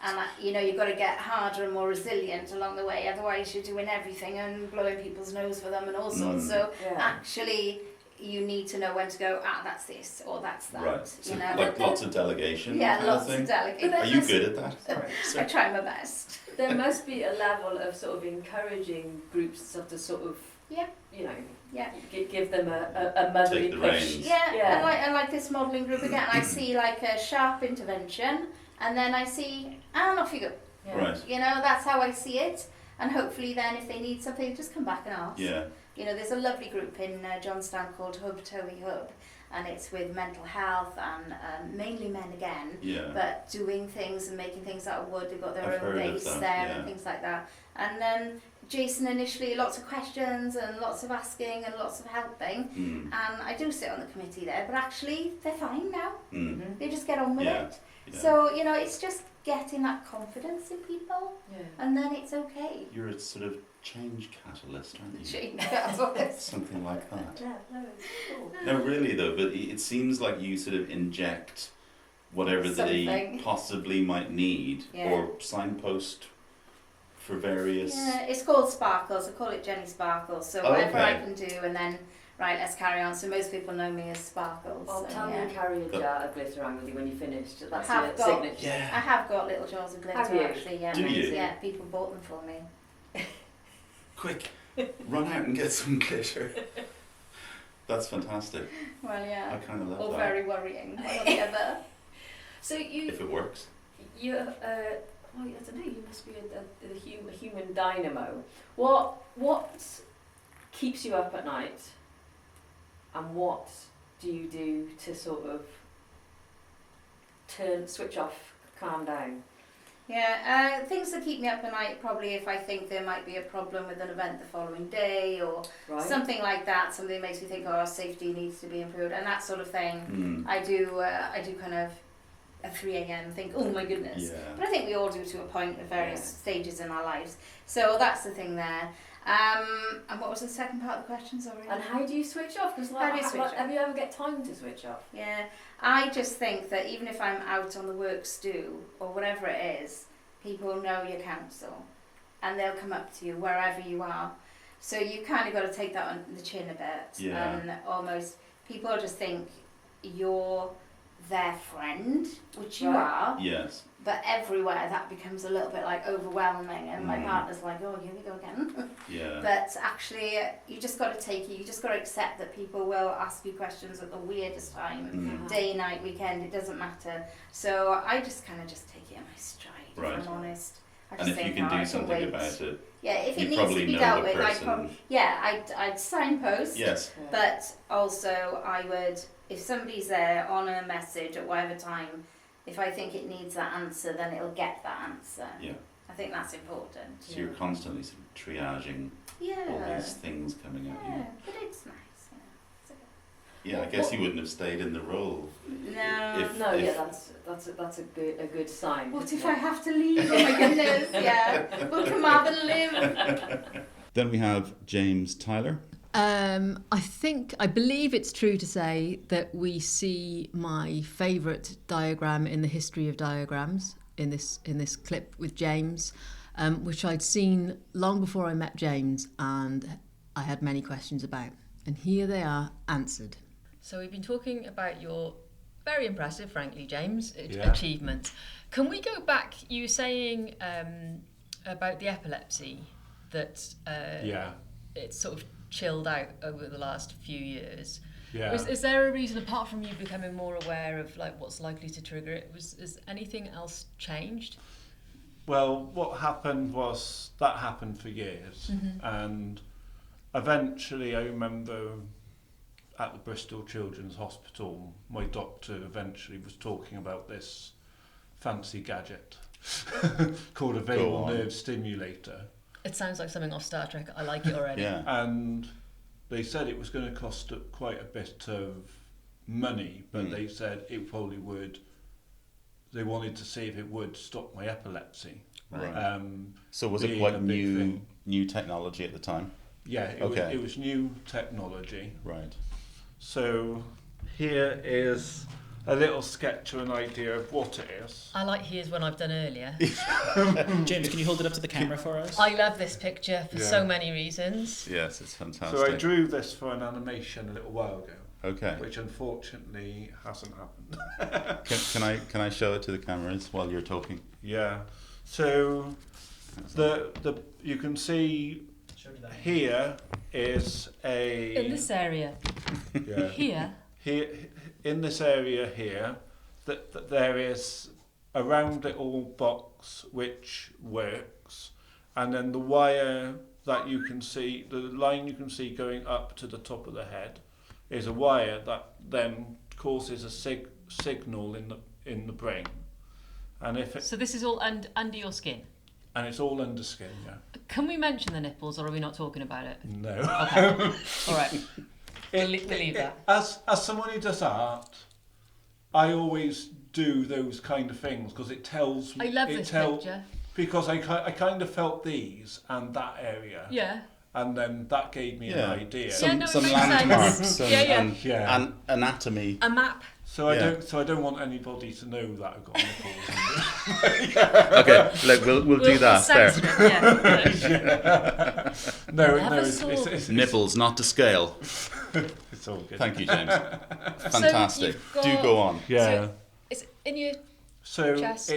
And you've got to get harder and more resilient along the way, otherwise you're doing everything and blowing people's nose for them and all sorts. So actually you need to know when to go, that's this or that's that. Right. So like lots of delegation. Yeah, lots of delegation. Are you good at that? I try my best. There must be a level of sort of encouraging groups to sort of give them a motherly push. Yeah. And like this modelling group again, I see like a sharp intervention, and then I see, and off you go. Yeah. Right. That's how I see it. And hopefully then if they need something, just come back and ask. Yeah. There's a lovely group in Johnstown called Hub Towie Hub, and it's with mental health and mainly men again, but doing things and making things out of wood. They've got their own base there and things like that. And Jason initially, lots of questions and lots of asking and lots of helping, and I do sit on the committee there, but actually they're fine now. They just get on with it. Yeah. So, it's just getting that confidence in people, and then it's okay. You're a sort of change catalyst, aren't you? Change catalyst. Something like that. Yeah, no, it's cool. No, really though, but it seems like you sort of inject whatever they possibly might need, or signpost for various... Yeah, it's called Sparkles. I call it Jenny Sparkles. So whatever I can do, and then... Right, let's carry on. So most people know me as Sparkles. Well, tell me to carry a jar of glitter around with you when you finished. That's your signature. Yeah. I have got little jars of glitter actually. Yeah, do you? Yeah, people bought them for me. Quick, run out and get some glitter. That's fantastic. Well, yeah. I kind of love that. Or very worrying. One or the other. So you. If it works. You. Well, I don't know. You must be a human dynamo. What keeps you up at night? And what do you do to sort of switch off, calm down? Yeah, things that keep me up at night, probably if I think there might be a problem with an event the following day or something like that, something that makes me think, our safety needs to be improved and that sort of thing. I do kind of at 3 a.m. think, oh my goodness. Yeah. But I think we all do to a point at various stages in our lives. So that's the thing there. And what was the second part of the question, sorry? And how do you switch off? Because have you ever get time to switch off? Yeah, I just think that even if I'm out on the work stew or whatever it is, people know your counsel and they'll come up to you wherever you are. So you kind of got to take that on the chin a bit. And almost people just think you're their friend, which you are. Yes. But everywhere that becomes a little bit like overwhelming, and my partner's like, "Oh, here we go again." Yeah. But actually, you just got to take it. You just got to accept that people will ask you questions at the weirdest time, day, night, weekend. It doesn't matter. So I just kind of just take it in my stride. Right. If I'm honest. And if you can do something about it. Yeah, if it needs to be dealt with, I'd signpost. Yes. But also, I would, if somebody's there on a message at whatever time, if I think it needs that answer, then it'll get that answer. Yeah. I think that's important. So you're constantly sort of triaging all these things coming at you. Yeah, but it's nice. Yeah, I guess you wouldn't have stayed in the role. No. That's a good sign. What if I have to leave? Oh my goodness, yeah. Will Carmarthen live? Then we have James Tyler. I believe it's true to say that we see my favourite diagram in the history of diagrams in this clip with James, which I'd seen long before I met James and I had many questions about. And here they are answered. So we've been talking about your very impressive, frankly, James, achievements. Can we go back? You were saying about the epilepsy, that it's sort of chilled out over the last few years. Yeah. Is there a reason, apart from you becoming more aware of like what's likely to trigger it, is anything else changed? Well, what happened was that happened for years, and eventually I remember at the Bristol Children's Hospital, my doctor eventually was talking about this fancy gadget called a vagal nerve stimulator. It sounds like something off Star Trek. I like it already. Yeah. And they said it was going to cost quite a bit of money, but they said it probably would. They wanted to see if it would stop my epilepsy. Right. So was it quite new technology at the time? Yeah, it was new technology. Right. So here is a little sketch or an idea of what it is. I like here's one I've done earlier. James, can you hold it up to the camera for us? I love this picture for so many reasons. Yes, it's fantastic. So I drew this for an animation a little while ago. Okay. Which unfortunately hasn't happened. Can I show it to the cameras while you're talking? Yeah. So the you can see here is a In this area. Yeah. Here in this area here that there is a round little box which works, and then the wire that you can see, the line you can see going up to the top of the head, is a wire that then causes a signal in the brain, and if it, So this is all under your skin? And it's all under skin, yeah. Can we mention the nipples, or are we not talking about it? No. Okay. All right. Believe that. As someone who does art, I always do those kind of things because it tells me. I love this picture. Because I kind of felt these and that area. Yeah. And then that gave me an idea. Some landmarks and anatomy. A map. So I don't want anybody to know that I've got nipples. Okay, look, we'll do that. There. No, it's nipples, not to scale. It's all good. Thank you, James. Fantastic. So do go on. Yeah. So it's in your chest.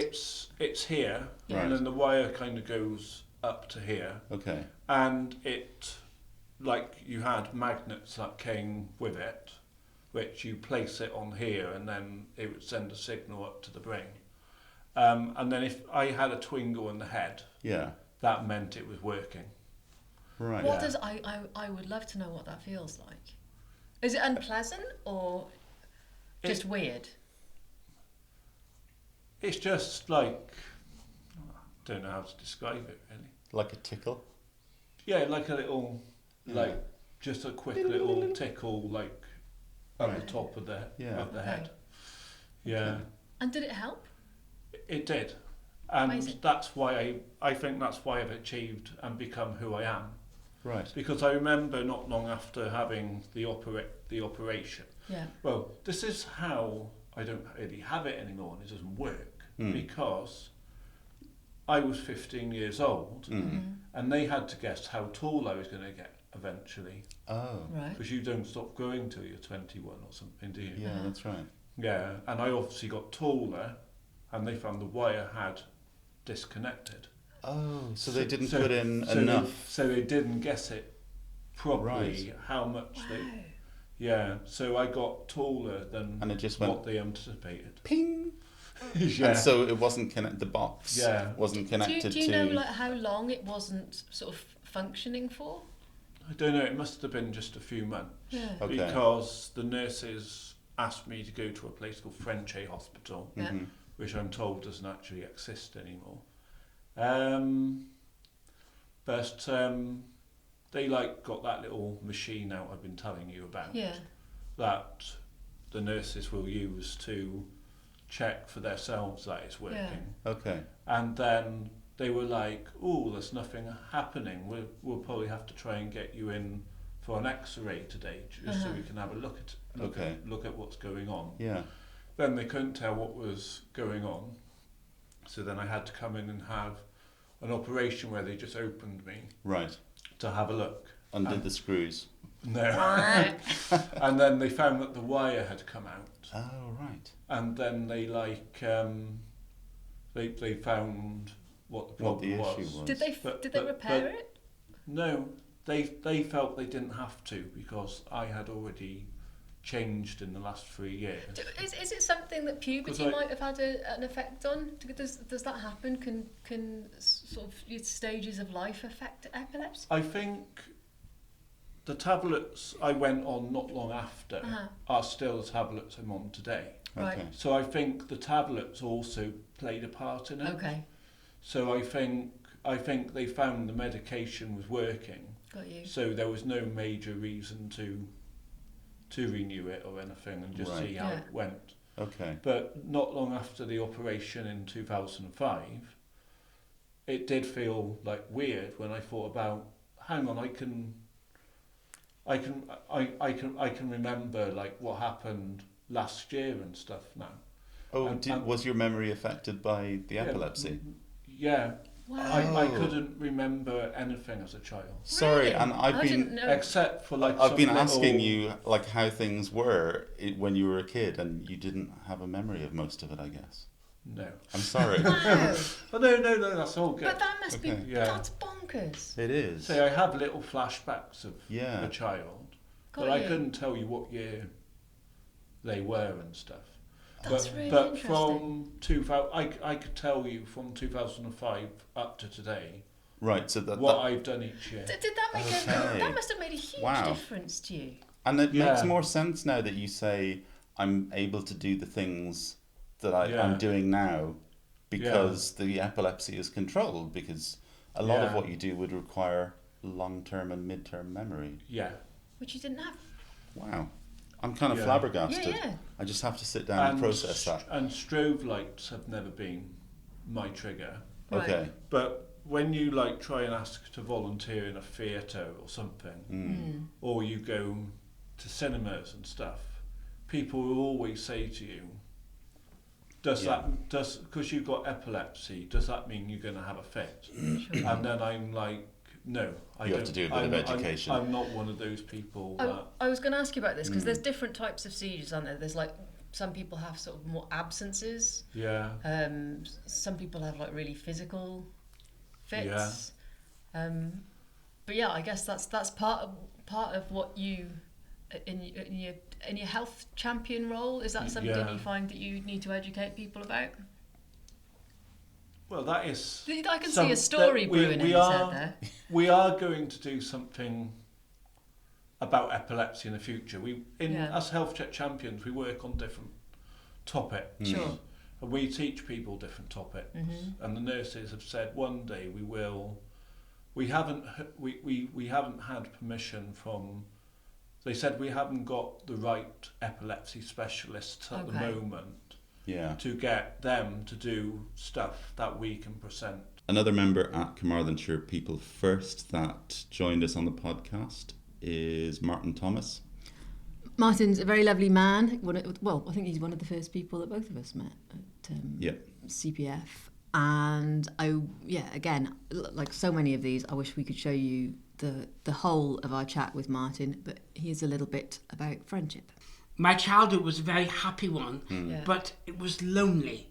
It's here, Yeah. and then the wire kind of goes up to here. Okay. And it, like you had magnets that came with it, which you place it on here, and then it would send a signal up to the brain. And then if I had a twingle in the head, that meant it was working. Right. What does I would love to know what that feels like. Is it unpleasant or just weird? It's just like, I don't know how to describe it really. Like a tickle? Yeah, like a little, like just a quick little tickle, like at the top of the head. Yeah. Okay. And did it help? It did. And Amazing. That's why I think that's why I've achieved and become who I am. Right. Because I remember not long after having the operation. Yeah. Well, this is how I don't really have it anymore, and it doesn't work because I was 15 years old, and they had to guess how tall I was going to get eventually. Oh. Right. Because you don't stop growing till you're 21 or something, do you? Yeah, that's right. Yeah, and I obviously got taller, and they found the wire had disconnected. Oh, so they didn't put in enough. So they didn't guess it properly, how much they... Yeah, so I got taller than and it just what they anticipated. Ping! Yeah. And so it wasn't connected, the box wasn't connected to... Do you know like how long it wasn't sort of functioning for? I don't know, it must have been just a few months. Yeah. Okay. Because the nurses asked me to go to a place called French Hospital, which I'm told doesn't actually exist anymore. But they got that little machine out I've been telling you about that the nurses will use to check for themselves that it's working. Okay. And then they were like, "Oh, there's nothing happening. We'll probably have to try and get you in for an X-ray today, just so we can have a look at what's going on." Yeah. Then they couldn't tell what was going on, so then I had to come in and have an operation where they just opened me. Right. To have a look. Undid the screws. No. And then they found that the wire had come out. Oh, right. And then they they found what the problem was. Did they repair it? No, they felt they didn't have to because I had already changed in the last 3 years. Is it something that puberty might have had an effect on? Does that happen? Can sort of your stages of life affect epilepsy? I think the tablets I went on not long after are still the tablets I'm on today. Right. So I think the tablets also played a part in it. Okay. So I think they found the medication was working. Got you. So there was no major reason to renew it or anything and just see how it went. Okay. But not long after the operation in 2005, it did feel like weird when I thought about, hang on, I can I can remember like what happened last year and stuff now. Oh, was your memory affected by the epilepsy? Yeah. Wow. I couldn't remember anything as a child. Sorry, Really? and I've been except for like I've been some asking little- you like how things were when you were a kid, and you didn't have a memory of most of it, I guess. No. I'm sorry. Wow. Oh, no, that's all good. But that must be, Yeah. that's bonkers. It is. So I have little flashbacks of Yeah. a child, Got but I you. couldn't tell you what year they were and stuff. That's really but interesting. from 2000, I could tell you from 2005 up to today Right, so what I've done each year. Did that make Okay. that must have made a huge Wow. difference to you? And it Yeah. makes more sense now that you say I'm able to do the things that I'm doing now because the epilepsy is controlled, because a lot of what you do would require long-term and mid-term memory. Yeah. Which you didn't have. Wow. I'm kind of Yeah. flabbergasted. Yeah. I just have to sit down and process that. And strobe lights have never been my trigger. Right. Okay. But when you like try and ask to volunteer in a theatre or something, or you go to cinemas and stuff, people will always say to you, because you've got epilepsy, does that mean you're going to have a fit? And then I'm like, no, You have to do a bit of education. I'm not one of those people I was going to ask you about this because there's different types of seizures, aren't there? There's like some people have sort of more absences. Yeah. Some people have like really physical fits. Yeah. But yeah, I guess that's part of what you in your health champion role. Is that something you find that you need to educate people about? Well, that is. I can see a story brewing in your head there. We are going to do something about epilepsy in the future. As health check champions, we work on different topics. Sure. And we teach people different topics. And the nurses have said one day we will. We haven't had permission from. They said we haven't got the right epilepsy specialists at the moment. Yeah. To get them to do stuff that we can present. Another member at Carmarthenshire People First that joined us on the podcast is Martin Thomas. Martin's a very lovely man. I think he's one of the first people that both of us met at CPF. And again, like so many of these, I wish we could show you the whole of our chat with Martin, but here's a little bit about friendship. My childhood was a very happy one, but it was lonely.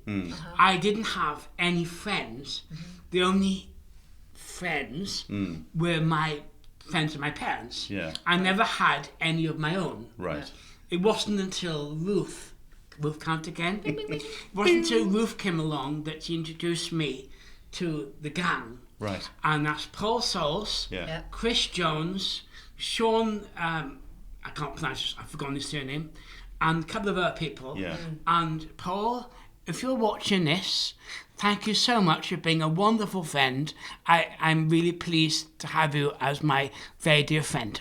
I didn't have any friends. The only friends were my friends of my parents. Yeah. I never had any of my own. Right. It wasn't until Ruth count again? It wasn't until Ruth came along that she introduced me to the gang. Right. And that's Paul Souls, Chris Jones, Sean... I can't pronounce it, I've forgotten his surname, and a couple of other people. Yeah. And Paul, if you're watching this, thank you so much for being a wonderful friend. I'm really pleased to have you as my very dear friend.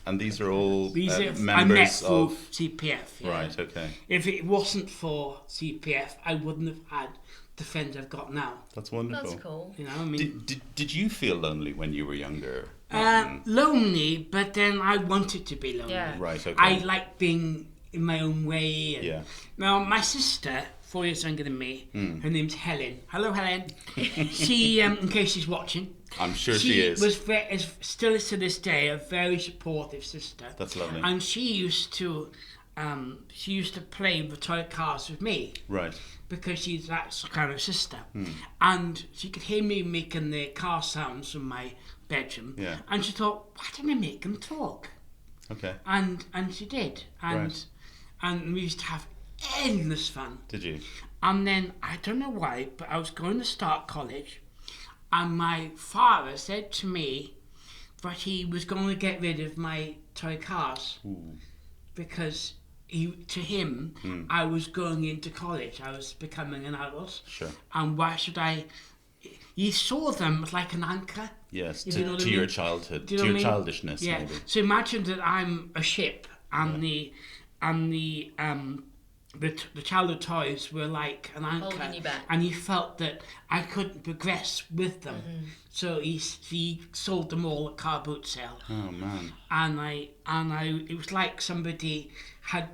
And these are all members I met of CPF. Yeah. Right. Okay. If it wasn't for CPF, I wouldn't have had the friends I've got now. That's wonderful. That's cool. You know, I mean, did you feel lonely when you were younger? Lonely, but then I wanted to be lonely. Yeah. Right. Okay. I like being in my own way. And Yeah. Now, my sister, 4 years younger than me, her name's Helen. Hello, Helen. She, in case she's watching, I'm sure she is. Still is to this day a very supportive sister. That's lovely. And she used to play with toy cars with me. Right. Because she's that kind of sister. And she could hear me making the car sounds from my bedroom. Yeah. And she thought, why don't I make them talk? Okay. And she did. And we used to have endless fun. Did you? And then, I don't know why, but I was going to start college, and my father said to me that he was going to get rid of my toy cars. Ooh. Because to him, I was going into college. I was becoming an adult. Sure. And why should I... He saw them as like an anchor. Yes, to your childhood, to your childishness, yeah. maybe. So imagine that I'm a ship, and the the childhood toys were like an anchor, holding you back. and he felt that I couldn't progress with them. So he sold them all at car boot sale. Oh man! And I it was like somebody had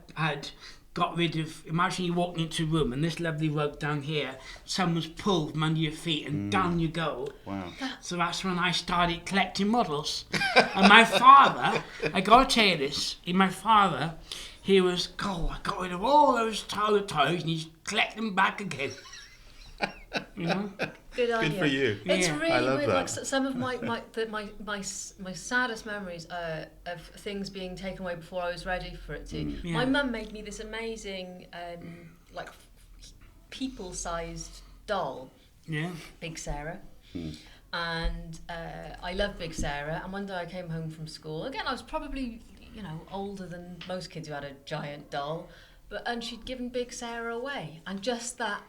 got rid of. Imagine you walking into a room and this lovely rug down here, someone's pulled from under your feet and down you go. Wow! So that's when I started collecting models. And my father, I gotta tell you this, my father, he was, I got rid of all those childhood toys and he's collecting them back again. You know? Good on Good for you. It's Yeah. really I love weird. that. Like some of my saddest memories of things being taken away before I was ready for it to. Yeah. My mum made me this amazing, like people-sized doll, Yeah. Big Sarah. And I love Big Sarah. And one day I came home from school. Again, I was probably, older than most kids who had a giant doll. And she'd given Big Sarah away. And just that.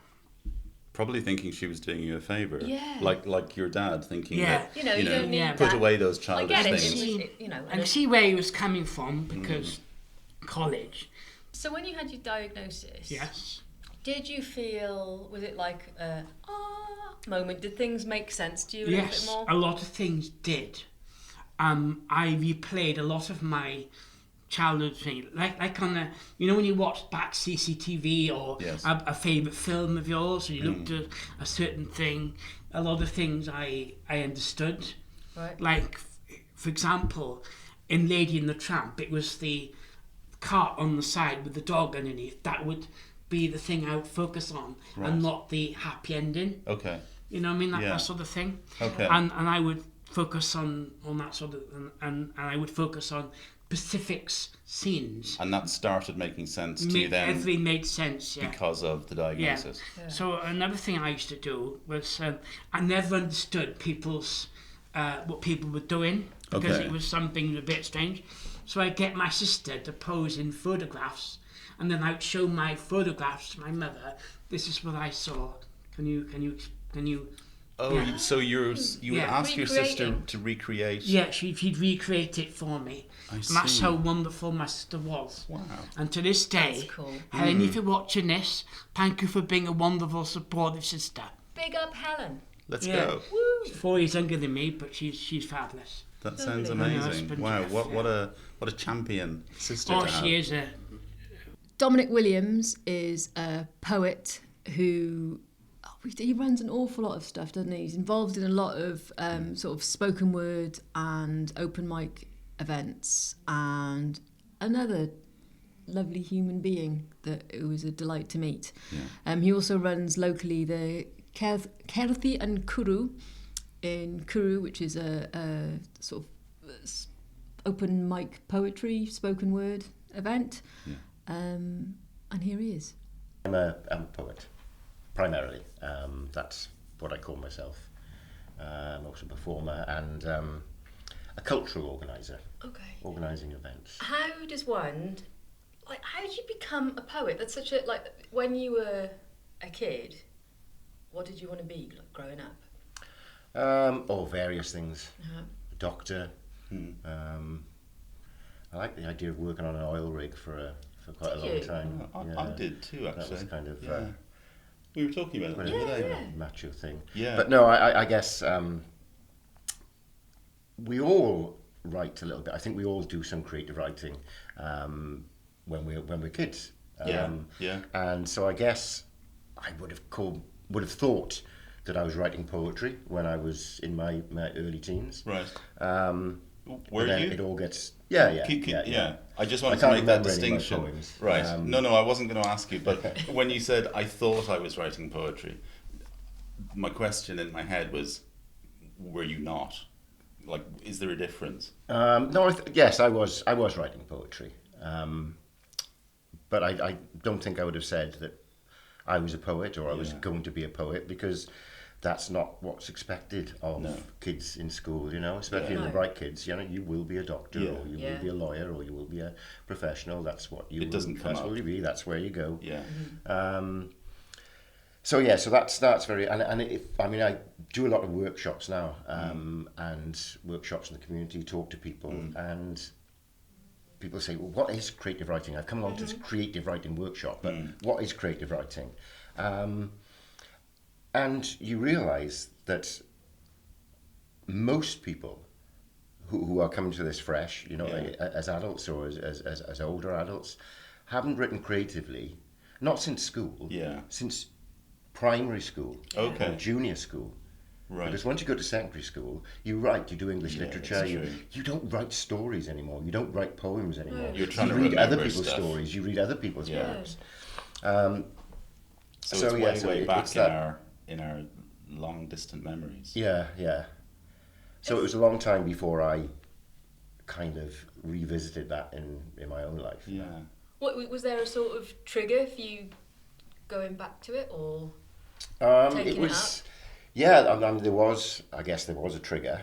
Probably thinking she was doing you a favour. Yeah. Like your dad thinking Yeah. that, You don't need put that. away those I childish get it. things. And see where he was coming from, because college. So when you had your diagnosis, Yes. did you feel, was it like a moment? Did things make sense to you a little bit Yes, more? a lot of things did. I replayed a lot of my childhood things, like on the, when you watch back CCTV or Yes. a favourite film of yours, or you looked at a certain thing, a lot of things I understood. Right. Like, for example, in Lady and the Tramp, it was the cart on the side with the dog underneath. That would be the thing I would focus on, Right. and not the happy ending. Okay. You know what I mean? That, Yeah. that sort of thing. Okay. And I would focus on that sort of, and I would focus on specifics, scenes. And that started making sense to you then Everything made sense, yeah. because of the diagnosis. Yeah. So another thing I used to do was I never understood people's what people were doing, because Okay. it was something a bit strange. So I'd get my sister to pose in photographs, and then I'd show my photographs to my mother. This is what I saw. Can you? Oh, Yeah. so you would ask your sister Recreating. to recreate? Yeah, she'd recreate it for me. I And that's see. how wonderful my sister was. Wow. And to this day, That's cool. Helen, if you're watching this, thank you for being a wonderful, supportive sister. Big up Helen. Let's Yeah. go. She's 4 years younger than me, but she's fabulous. That sounds Lovely. My amazing. husband, Wow, Jeff, what a champion sister Oh, to have. she is a... Dominic Williams is a poet who he runs an awful lot of stuff, doesn't he? He's involved in a lot of sort of spoken word and open mic events, and another lovely human being that it was a delight to meet. Yeah. He also runs locally the Kerthi and Kuru in Kuru, which is a sort of open mic poetry, spoken word event. Yeah. And here he is. I'm a poet, primarily. That's what I call myself. I'm also a performer and a cultural organiser. Okay. Organising events. How does one, how did you become a poet? That's such a, when you were a kid, what did you want to be growing up? Various things. Uh-huh. A doctor. I like the idea of working on an oil rig for quite a long time. I did too, actually. That was kind of... Yeah. We were talking about it the other day. Macho thing. Yeah. But no, I guess we all write a little bit. I think we all do some creative writing when we're kids. Yeah. And so I guess I would have thought that I was writing poetry when I was in my early teens. Right. Were you? It all gets yeah. I just wanted to make that distinction. Poems. Right. No, I wasn't going to ask you, but when you said I thought I was writing poetry, my question in my head was, were you not? Like, is there a difference? No, yes, I was writing poetry, but I don't think I would have said that I was a poet or I was going to be a poet, because that's not what's expected of kids in school, especially the bright kids. You will be a doctor, or you will be a lawyer, or you will be a professional. That's what you. That's what you be. That's where you go. Yeah. So that's very, and I do a lot of workshops now, and workshops in the community, talk to people, and people say, well, what is creative writing? I've come along to this creative writing workshop, but what is creative writing? And you realise that most people who are coming to this fresh, you know, as adults or as older adults, haven't written creatively, not since school, since primary school or junior school. Right. Because once you go to secondary school, you do English literature. You don't write stories anymore. You don't write poems anymore. You're trying to read other remember people's stuff. stories. You read other people's poems. So it's way back in our long distant memories. Yeah. So it was a long time before I kind of revisited that in my own life. Yeah. What was there a sort of trigger for you going back to it, or it was? Yeah, I mean, there was a trigger,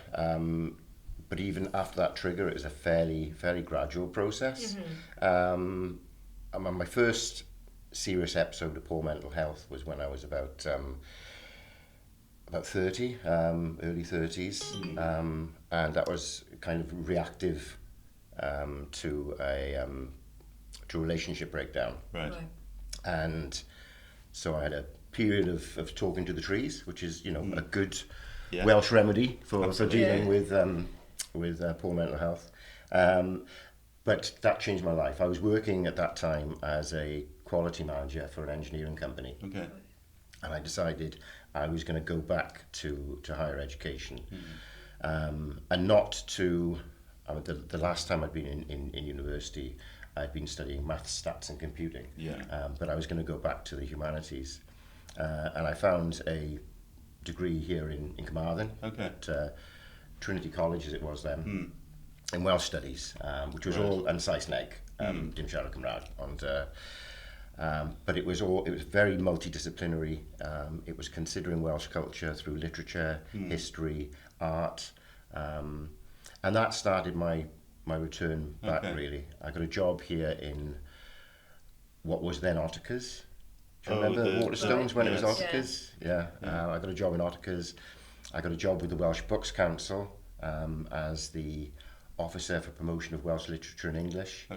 but even after that trigger, it was a fairly gradual process. My first serious episode of poor mental health was when I was about 30, early 30s, and that was kind of reactive to a relationship breakdown. Right. And so I had a period of talking to the trees, which is, you know, a good Welsh remedy for dealing with poor mental health. But that changed my life. I was working at that time as a quality manager for an engineering company. Okay. And I decided I was going to go back to higher education. And not to... I mean, the last time I'd been in university, I'd been studying maths, stats and computing. But I was going to go back to the humanities. And I found a degree here in Carmarthen at Trinity College, as it was then, in Welsh Studies, which was all yn Saesneg, dim siarad Cymraeg, but it was very multidisciplinary. It was considering Welsh culture through literature, history, art, and that started my return back. Really, I got a job here in what was then Ottakers. Do you remember Waterstones when it was Ottakers? Yeah. I got a job in Ottakers. I got a job with the Welsh Books Council as the officer for promotion of Welsh literature and English.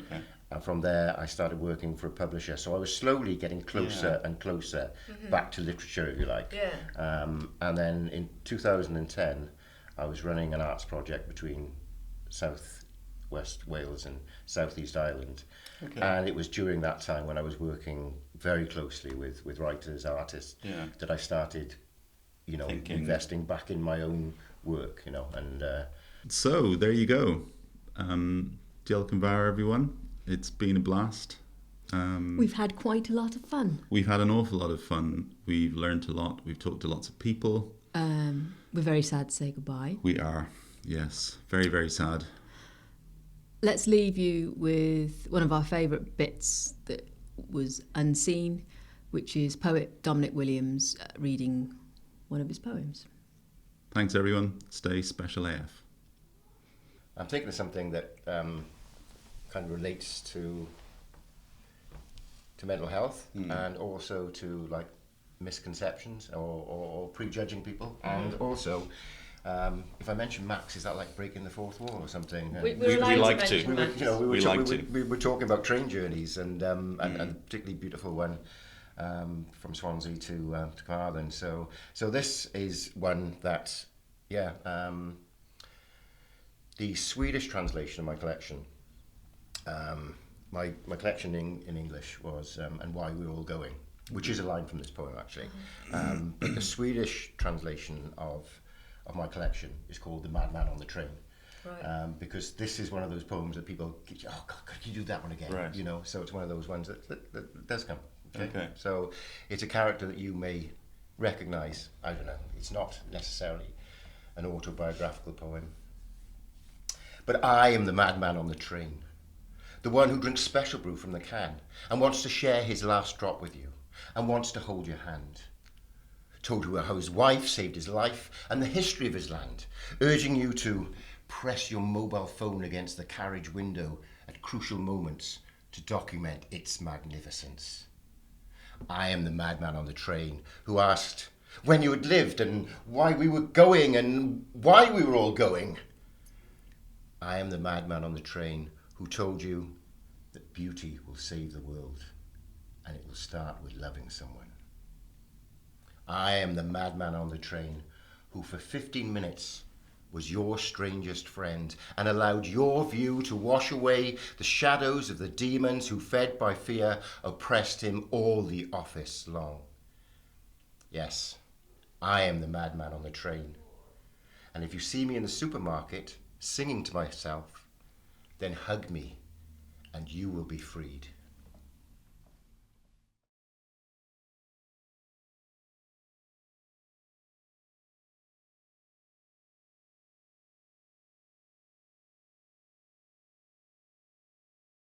And from there, I started working for a publisher. So I was slowly getting closer and closer back to literature, if you like. And then in 2010, I was running an arts project between South West Wales and South East Ireland. And it was during that time when I was working very closely with writers, artists, that I started, you know, investing back in my own work, you know. And so there you go. Diolch yn fawr, everyone. It's been a blast. We've had quite a lot of fun. We've had an awful lot of fun. We've learned a lot. We've talked to lots of people. We're very sad to say goodbye. We are, yes. Very, very sad. Let's leave you with one of our favourite bits that was unseen, which is poet Dominic Williams reading one of his poems. Thanks, everyone. Stay special AF. I'm thinking of something that kind of relates to mental health and also to like misconceptions or prejudging people, and also if I mention Max, is that like breaking the fourth wall or something? We like to. We were talking about train journeys and a particularly beautiful one from Swansea to Carmarthen. So this is one that the Swedish translation of my collection. My collection in English was And Why We're All Going, which is a line from this poem actually. But the Swedish translation of my collection is called The Madman on the Train. Right. Because this is one of those poems that people, oh God, could you do that one again? Right. You know, so it's one of those ones that does come. Okay. So it's a character that you may recognise. I don't know, it's not necessarily an autobiographical poem. But I am the madman on the train. The one who drinks special brew from the can and wants to share his last drop with you and wants to hold your hand. Told you how his wife saved his life and the history of his land, urging you to press your mobile phone against the carriage window at crucial moments to document its magnificence. I am the madman on the train who asked when you had lived and why we were going and why we were all going. I am the madman on the train who told you that beauty will save the world, and it will start with loving someone. I am the madman on the train who for 15 minutes was your strangest friend and allowed your view to wash away the shadows of the demons who, fed by fear, oppressed him all the office long. Yes, I am the madman on the train. And if you see me in the supermarket singing to myself, then hug me and you will be freed.